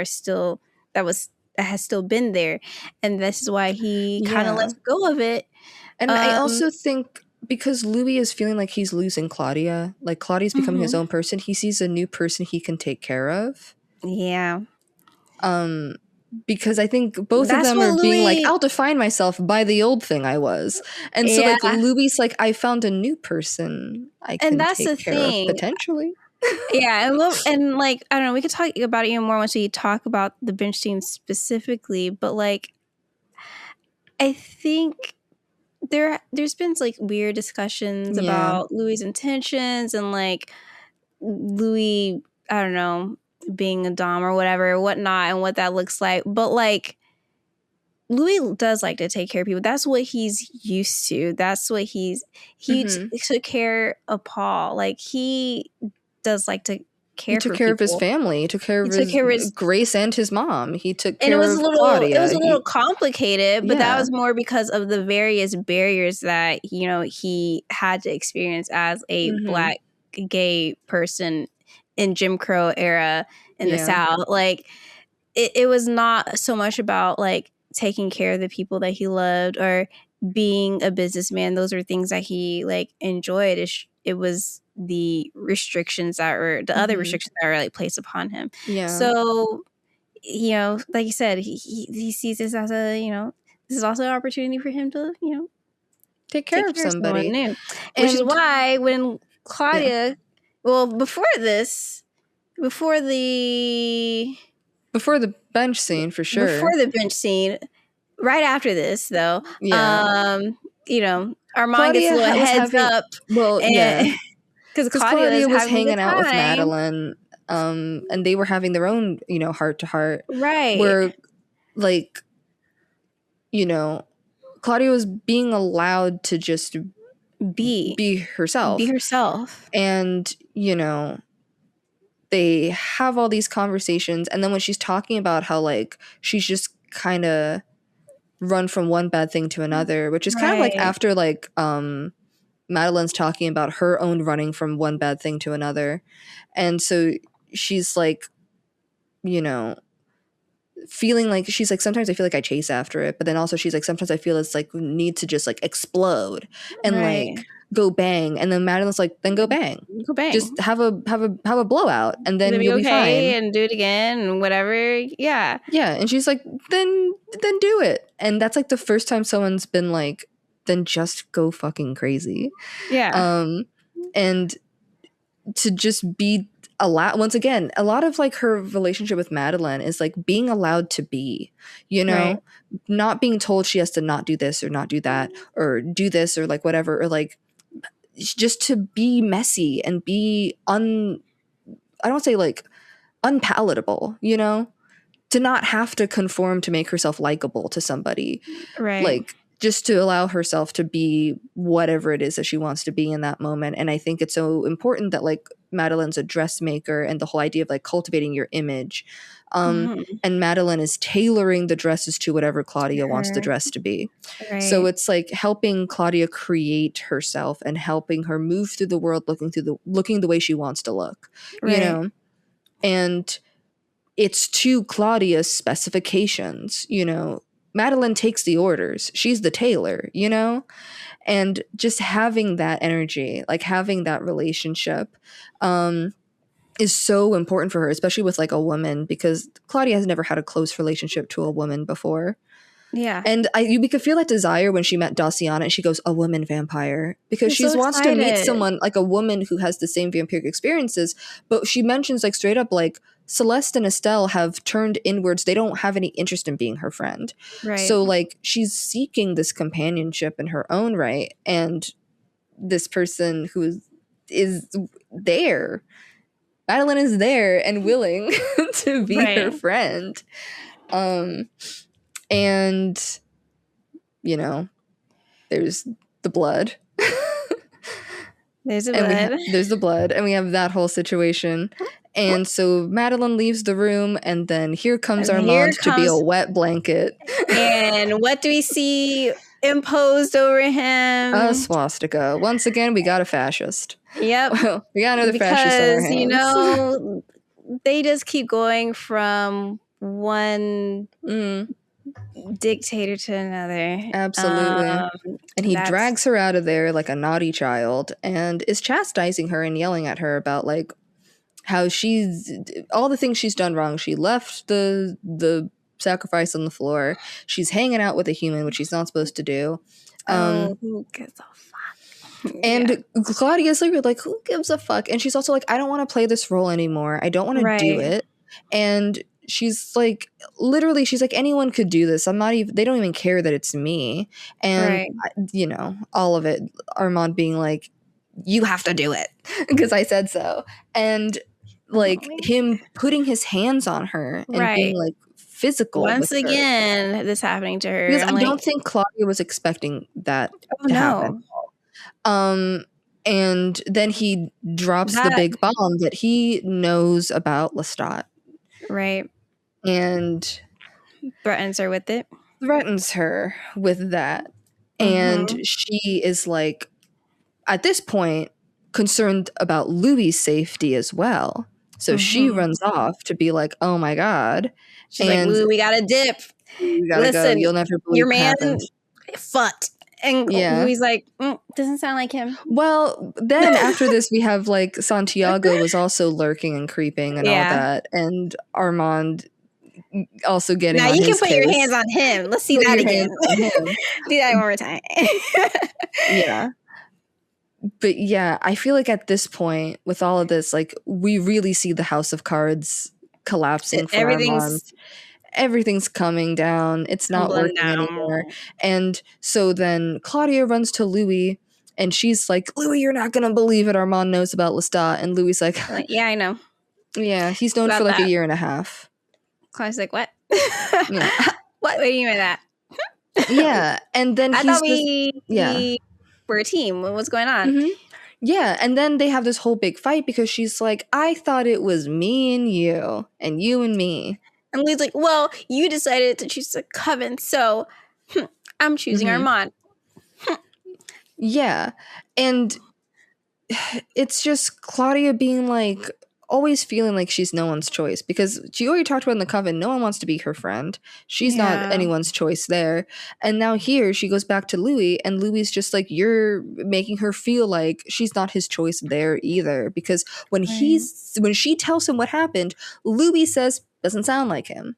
has still been there, and this is why he kind of lets go of it. And I also think because Louis is feeling like he's losing Claudia, like Claudia's becoming his own person, he sees a new person he can take care of. Because I think both of them are being like, I'll define myself by the old thing I was. And so like Louis like, I found a new person I can take care of potentially. And like, I don't know, we could talk about it even more once we talk about the bench scene specifically, but like, I think there's been like weird discussions about Louis' intentions, and like Louis, I don't know, being a dom or whatever, whatnot, and what that looks like. But like, Louis does like to take care of people. That's what he's used to. That's what he took care of Paul. Like, he does like to care for people. He took care of his family. He took care of his Grace and his mom. He took care of Claudia. It was a little complicated, but that was more because of the various barriers that, you know, he had to experience as a Black gay person in Jim Crow era in the South. Like, it was not so much about like taking care of the people that he loved or being a businessman. Those were things that he like enjoyed. It was the restrictions that were the other restrictions that were like placed upon him. So, you know, like you said, he sees this as a, you know, this is also an opportunity for him to, you know, take care of somebody new. Which is why when Claudia, well, before the bench scene, for sure. Before the bench scene, right after this, though, you know, Armand gets a little heads up. Well, yeah. Because Claudia was having hanging out with Madeline, and they were having their own, heart-to-heart. Right. Where, like, Claudia was being allowed to just be herself. Be herself. And, they have all these conversations. And then when she's talking about how, like, she's just kind of run from one bad thing to another, which is kind of like after, like, Madeline's talking about her own running from one bad thing to another. And so she's like, feeling like, she's like, sometimes I feel like I chase after it, but then also she's like, sometimes I feel it's like need to just like explode and like go bang. And then Madeline's like, then go bang. Go bang. Just have a blowout and then you'll be fine. And do it again and whatever. Yeah. Yeah. And she's like, then do it. And that's like the first time someone's been like, then just go fucking crazy. Yeah. And to just be allowed, once again, a lot of like her relationship with Madeline is like being allowed to be, not being told she has to not do this or not do that or do this or like whatever, or like just to be messy and be I don't say like unpalatable, to not have to conform to make herself likable to somebody. Right. Like, just to allow herself to be whatever it is that she wants to be in that moment. And I think it's so important that like Madeline's a dressmaker and the whole idea of like cultivating your image. And Madeline is tailoring the dresses to whatever Claudia wants the dress to be. Right. So it's like helping Claudia create herself and helping her move through the world looking the way she wants to look, and it's to Claudia's specifications, Madeline takes the orders. She's the tailor, and just having that energy, like having that relationship, is so important for her, especially with like a woman, because Claudia has never had a close relationship to a woman before. Yeah. And we could feel that desire when she met Daciana and she goes, a woman vampire, because she so wants to meet someone like a woman who has the same vampiric experiences. But she mentions like straight up like Celeste and Estelle have turned inwards. They don't have any interest in being her friend. Right. So like she's seeking this companionship in her own right. And this person who is there, Madeline is there and willing to be her friend. And, there's the blood. There's the blood. And we have that whole situation. And so Madeline leaves the room, and then here comes Armand to be a wet blanket. And what do we see imposed over him? A swastika. Once again, we got a fascist. Yep. Well, we got another fascist on our hands. They just keep going from one dictator to another. Absolutely. And he drags her out of there like a naughty child and is chastising her and yelling at her about like how she's all the things she's done wrong. She left the sacrifice on the floor. She's hanging out with a human, which she's not supposed to do. Who gives a fuck? And Claudia's like, who gives a fuck? And she's also like, I don't want to play this role anymore. I don't want to do it. And she's like, literally, she's like, anyone could do this. I'm not even, they don't even care that it's me. And, all of it, Armand being like, you have to do it because I said so. And like him putting his hands on her and being like physical. Once again, this happening to her. Because I don't think Claudia was expecting that to happen. And then he drops the big bomb that he knows about Lestat. Right. And threatens her with it. And she is like, at this point, concerned about Louis' safety as well. So she runs off to be like, oh my God. She's like, Louis, we got to dip. You gotta go. You'll never believe your what man happened. Fucked. And Louis like, doesn't sound like him. Well, then after this, we have like Santiago was also lurking and creeping and all that. And Armand also getting now on you his can put case. your hands on him. Let's see that again. Do that one more time. Yeah. But yeah, I feel like at this point, with all of this, like we really see the house of cards collapsing for Armand. everything's coming down. It's not working anymore. And so then Claudia runs to Louis, and she's like, Louis, you're not going to believe it. Armand knows about Lestat. And Louis like, yeah, I know. Yeah, he's known for like a year and a half. Claudia's like, what? Yeah. What do you mean by that? Yeah, and then I thought we were a team. What's going on? Mm-hmm. Yeah, and then they have this whole big fight because she's like, I thought it was me and you and me. And Louis like, well, you decided to choose the Coven, so I'm choosing Armand. Yeah, and it's just Claudia being like, always feeling like she's no one's choice, because she already talked about in the Coven, no one wants to be her friend. She's not anyone's choice there. And now here she goes back to Louis, and Louis is just like, you're making her feel like she's not his choice there either, because when she tells him what happened, Louis says, doesn't sound like him.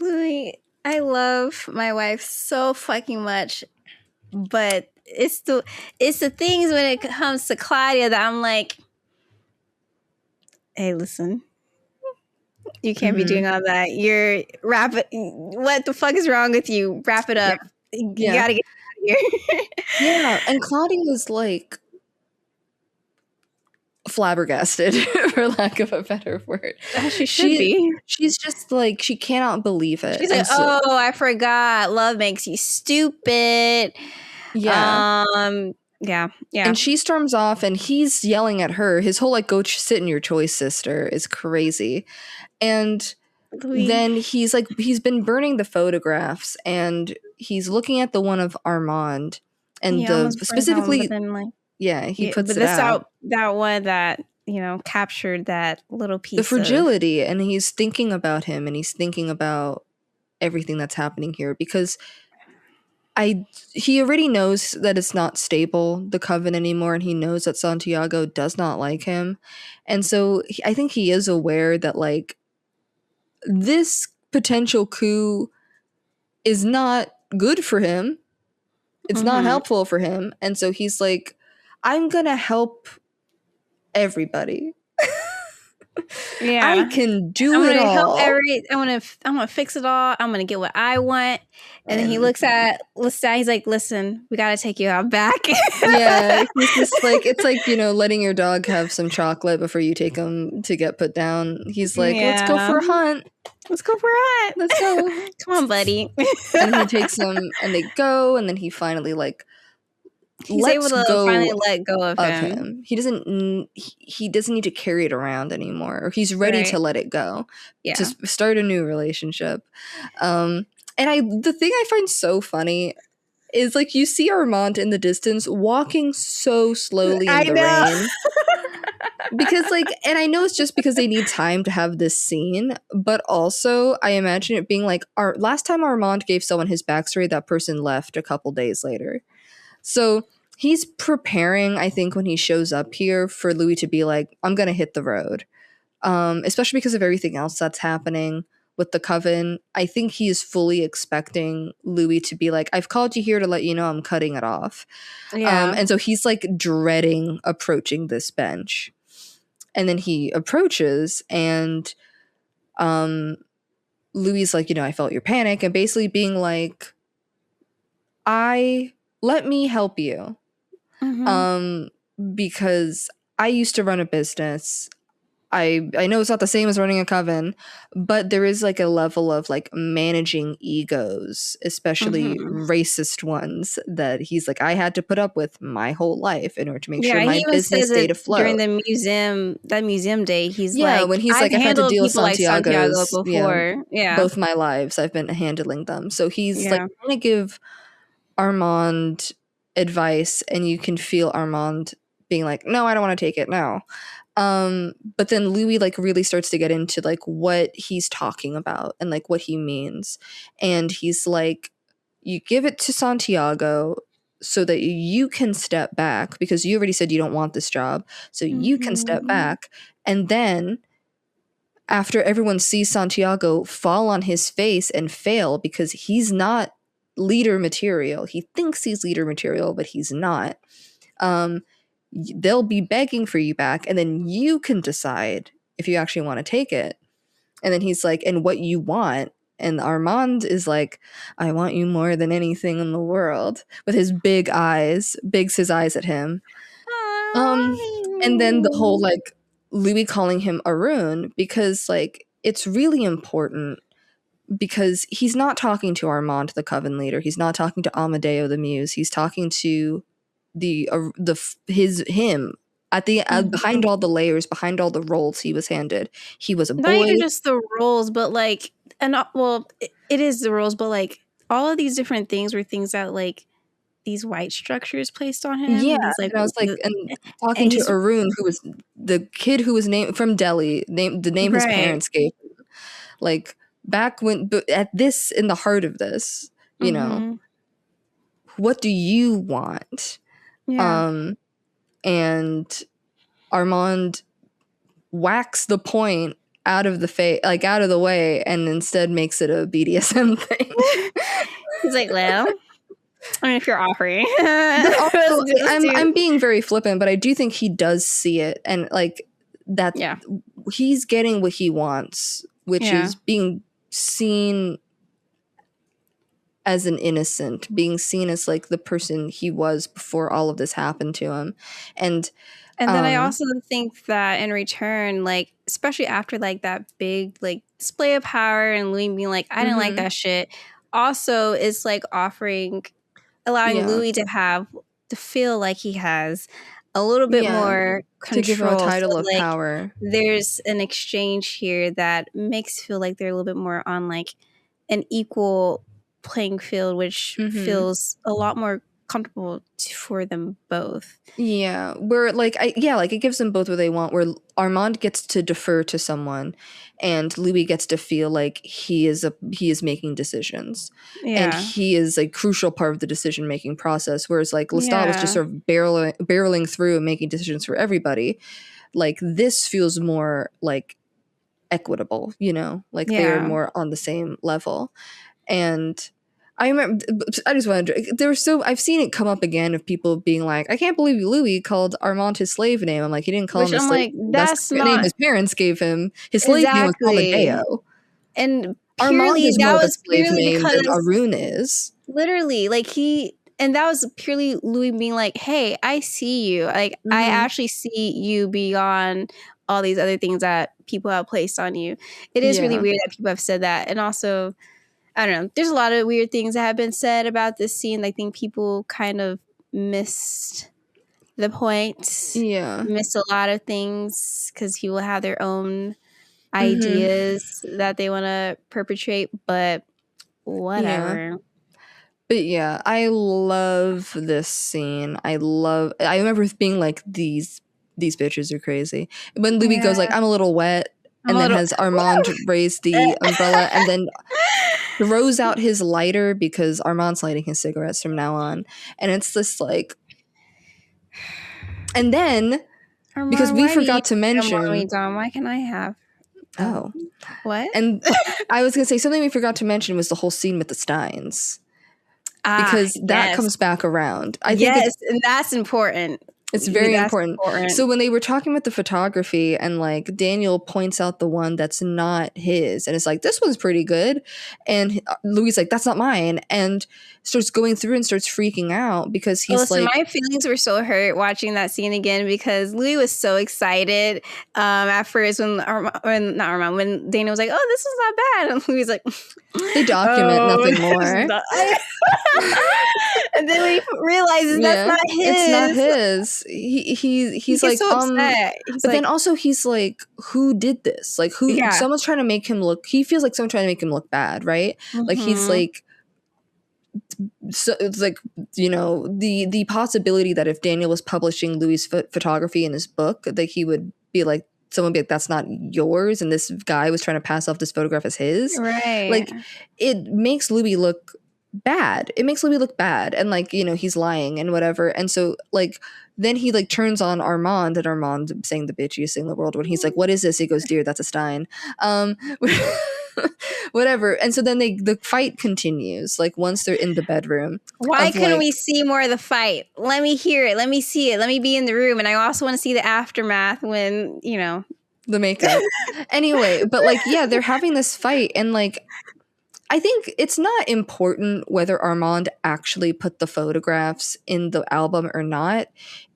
Louis, I love my wife so fucking much, but it's the things when it comes to Claudia that I'm like, hey, listen, you can't be doing all that. You're what the fuck is wrong with you? Wrap it up. You gotta get out of here. Yeah, and Claudia is like flabbergasted, for lack of a better word. She should be. She's just like, she cannot believe it. She's like, oh, I forgot. Love makes you stupid. Yeah. Yeah. And she storms off, and he's yelling at her. His whole like, go sit in your choice, sister, is crazy. And then he's been burning the photographs, and he's looking at the one of Armand, and specifically, he puts it out. That one that, captured that little piece, the fragility, and he's thinking about him, and he's thinking about everything that's happening here, because he already knows that it's not stable, the Coven, anymore, and he knows that Santiago does not like him. And so I think he is aware that like this potential coup is not good for him. It's not helpful for him. And so he's like, I'm gonna help everybody. I can do it all. I'm gonna fix it all. I'm gonna get what I want. And then he looks at Lestat. He's like, listen, we gotta take you out back. Yeah, he's just like, it's like, letting your dog have some chocolate before you take him to get put down. He's like, let's go for a hunt. Let's go for a hunt. Let's go. Come on, buddy. And he takes him, and they go, and then he finally like, he's able to finally let go of him. He doesn't need to carry it around anymore, or he's ready to let it go, to start a new relationship. And the thing I find so funny is like, you see Armand in the distance walking so slowly in the rain. Because like, and I know it's just because they need time to have this scene, but also I imagine it being like, last time Armand gave someone his backstory, that person left a couple days later. So he's preparing, I think, when he shows up here, for Louis to be like, I'm going to hit the road. Especially because of everything else that's happening with the Coven. I think he is fully expecting Louis to be like, I've called you here to let you know I'm cutting it off. Yeah. And so he's like dreading approaching this bench. And then he approaches, and Louis is like, I felt your panic, and basically being like, let me help you. Because I used to run a business. I know it's not the same as running a Coven, but there is like a level of like managing egos, especially racist ones, that he's like, I had to put up with my whole life in order to make sure my business stayed afloat. During that museum day, he's like, when he's like, I've had to deal with Santiago before. Both my lives, I've been handling them. So he's like trying to give Armand advice, and you can feel Armand being like, no, I don't want to take it now. But then Louis like really starts to get into like what he's talking about and like what he means. And he's like, you give it to Santiago so that you can step back, because you already said you don't want this job. So you can step back. And then after everyone sees Santiago fall on his face and fail because he's not leader material, he thinks he's leader material, but he's not. They'll be begging for you back, and then you can decide if you actually want to take it. And then he's like, and what you want? And Armand is like, I want you more than anything in the world, with his big eyes, bigs his eyes at him. And then the whole like Louis calling him Arun, because like it's really important, because he's not talking to Armand, the coven leader. He's not talking to Amadeo, the muse. He's talking to him at the behind all the layers, behind all the roles he was handed. He was a boy. Not even just the roles, but like, and well, it is the roles, but like all of these different things were things that like these white structures placed on him. Yeah, these, like, and I was like, and talking to Arun, who was the kid who was named from Delhi, the name his parents gave him. Like back when, but at this, in the heart of this, you know, what do you want? Yeah. And Armand whacks the point out of the way, and instead makes it a BDSM thing. He's like, well, I mean, if you're offering. Also, I'm being very flippant, but I do think he does see it, and like that. Yeah. He's getting what he wants, which is being seen as an innocent, being seen as like the person he was before all of this happened to him. And then I also think that in return, like, especially after like that big like display of power and Louis being like, I didn't like that shit, also it's like allowing Louis to feel like he has a little bit more control, to give him a title of power. There's an exchange here that makes feel like they're a little bit more on like an equal playing field, which feels a lot more comfortable for them both. Yeah, where like it gives them both what they want, where Armand gets to defer to someone and Louis gets to feel like he is making decisions, and he is a crucial part of the decision making process, whereas like Lestat was just sort of barreling through and making decisions for everybody. Like this feels more like equitable, you know, like they're more on the same level. And I remember, I just wanted to, I've seen it come up again of people being like, I can't believe Louis called Armand his slave name. I'm like, he didn't call him his slave name. That's the name his parents gave him. His slave name was Amadeo. And Armand is more of a slave name than Arun is. Literally, like and that was purely Louis being like, hey, I see you. Like, I actually see you beyond all these other things that people have placed on you. It is really weird that people have said that. And also, I don't know. There's a lot of weird things that have been said about this scene. I think people kind of missed the point. Yeah. Missed a lot of things because people have their own ideas that they want to perpetrate, but whatever. Yeah. But yeah, I love this scene. I remember being like, these bitches are crazy. When Louis goes like, I'm a little wet, and then has Armand raise the umbrella and then throws out his lighter, because Armand's lighting his cigarettes from now on. And it's this like, and then Armand, because we forgot to mention, why can I have? Oh, what? And I was gonna say something we forgot to mention was the whole scene with the Steins, because that comes back around. I think and that's important. It's very important. So when they were talking about the photography, and like Daniel points out the one that's not his, and it's like, this one's pretty good, and Louis like, that's not mine, and starts going through and starts freaking out because he's like, my feelings were so hurt watching that scene again, because Louis was so excited at first when Daniel was like, oh, this is not bad, and Louis was like, they document nothing more. And then when he realizes that's not his, it's not his. He's like, so upset. But then also he's like, who did this? Like, who? Someone's trying to make him look. He feels like someone's trying to make him look bad, right? Like he's like, so it's like, you know, the possibility that if Daniel was publishing Louis' photography in his book, that he would be like, someone be like, that's not yours, and this guy was trying to pass off this photograph as his. Right. Like, it makes Louis look bad. It makes Louis look bad, and like, you know, he's lying and whatever. And so like then he like turns on Armand, and Armand saying the bitchiest thing in the world, when he's like, what is this? He goes, dear, that's a Stein. Whatever. And so then the fight continues, like once they're in the bedroom. Why couldn't we see more of the fight? Let me hear it. Let me see it. Let me be in the room. And I also want to see the aftermath when, you know, The makeup. Anyway, but like, yeah, they're having this fight, and like, I think it's not important whether Armand actually put the photographs in the album or not.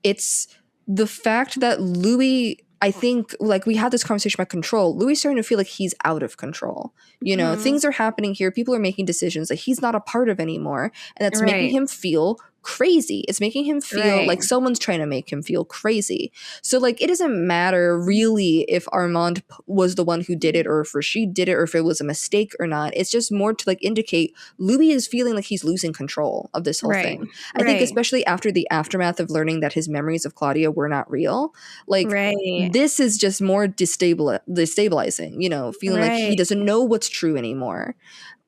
It's the fact that Louis, I think, like, we had this conversation about control. Louis is starting to feel like he's out of control. You know, things are happening here. People are making decisions that he's not a part of anymore. And that's making him feel crazy. It's making him feel like someone's trying to make him feel crazy. So like, it doesn't matter really if Armand was the one who did it, or if Rashid did it, or if it was a mistake or not. It's just more to like indicate Louis is feeling like he's losing control of this whole thing. I think especially after the aftermath of learning that his memories of Claudia were not real, like this is just more destabilizing, you know, feeling like he doesn't know what's true anymore.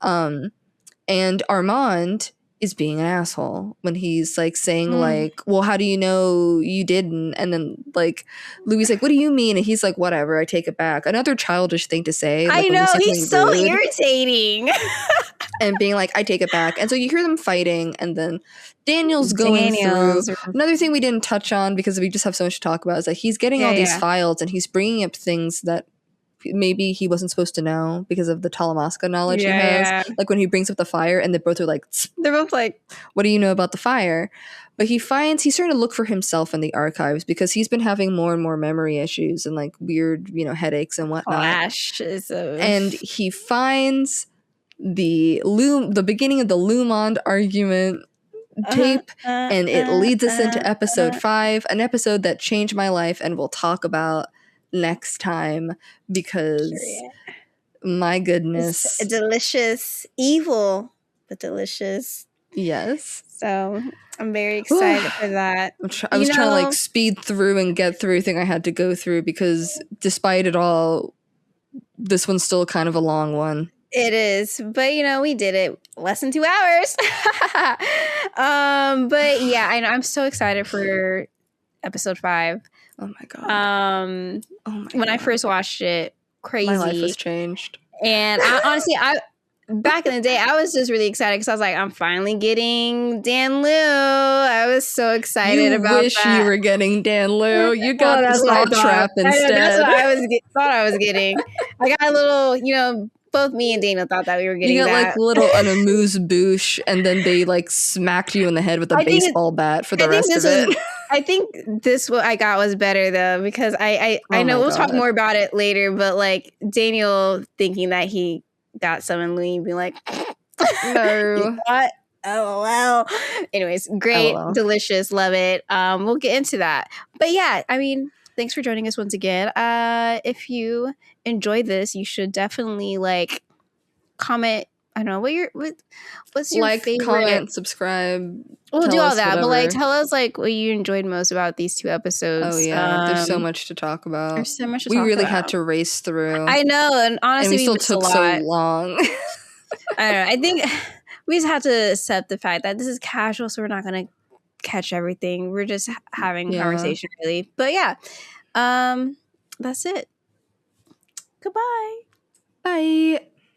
And Armand is being an asshole when he's like saying like, well, how do you know you didn't? And then like Louis like, what do you mean? And he's like, whatever, I take it back. Another childish thing to say. Like, I know, he's so irritating. And being like, I take it back. And so you hear them fighting, and then Daniel's going through. Another thing we didn't touch on because we just have so much to talk about is that he's getting all these files, and he's bringing up things that maybe he wasn't supposed to know because of the Talamasca knowledge he has. Like when he brings up the fire, and they both are like, they're both like, what do you know about the fire? But he's starting to look for himself in the archives because he's been having more and more memory issues and like weird, you know, headaches and whatnot. And he finds the beginning of the Lumond argument tape, and it leads us into episode 5, an episode that changed my life, and we'll talk about next time because my goodness, it's a delicious, evil but delicious. Yes. So I'm very excited for that. I was trying to like speed through and get through everything I had to go through because despite it all, this one's still kind of a long one. It is, but you know, we did it less than 2 hours. But yeah, I know, I'm so excited for episode 5. Oh my god. When I first watched it, crazy. My life was changed. And I honestly, back in the day, I was just really excited because I was like, I'm finally getting Dan Liu. I was so excited about that. You wish you were getting Dan Liu. You got the Salt Trap instead. That's what I thought I was getting. I got a little, you know, both me and Daniel thought that we were getting that. You got like little an amuse-bouche, and then they like smacked you in the head with a baseball bat for the rest of it. I think what I got was better though, because I know we'll talk more about it later, but like Daniel thinking that he got some and Louis being like, no. What? LOL. Anyways, great, delicious, love it. We'll get into that. But yeah, I mean, thanks for joining us once again. If you enjoyed this, you should definitely like, comment. I don't know what's your like, favorite? comment, subscribe. We'll do all that, whatever. But like, tell us like what you enjoyed most about these 2 episodes. Oh yeah, there's so much to talk about. There's so much. We really had to race through. I know, and honestly, and we still took so long. I don't know. I think we just have to accept the fact that this is casual, so we're not gonna catch everything. We're just having conversation, really. But yeah, that's it. Goodbye. Bye.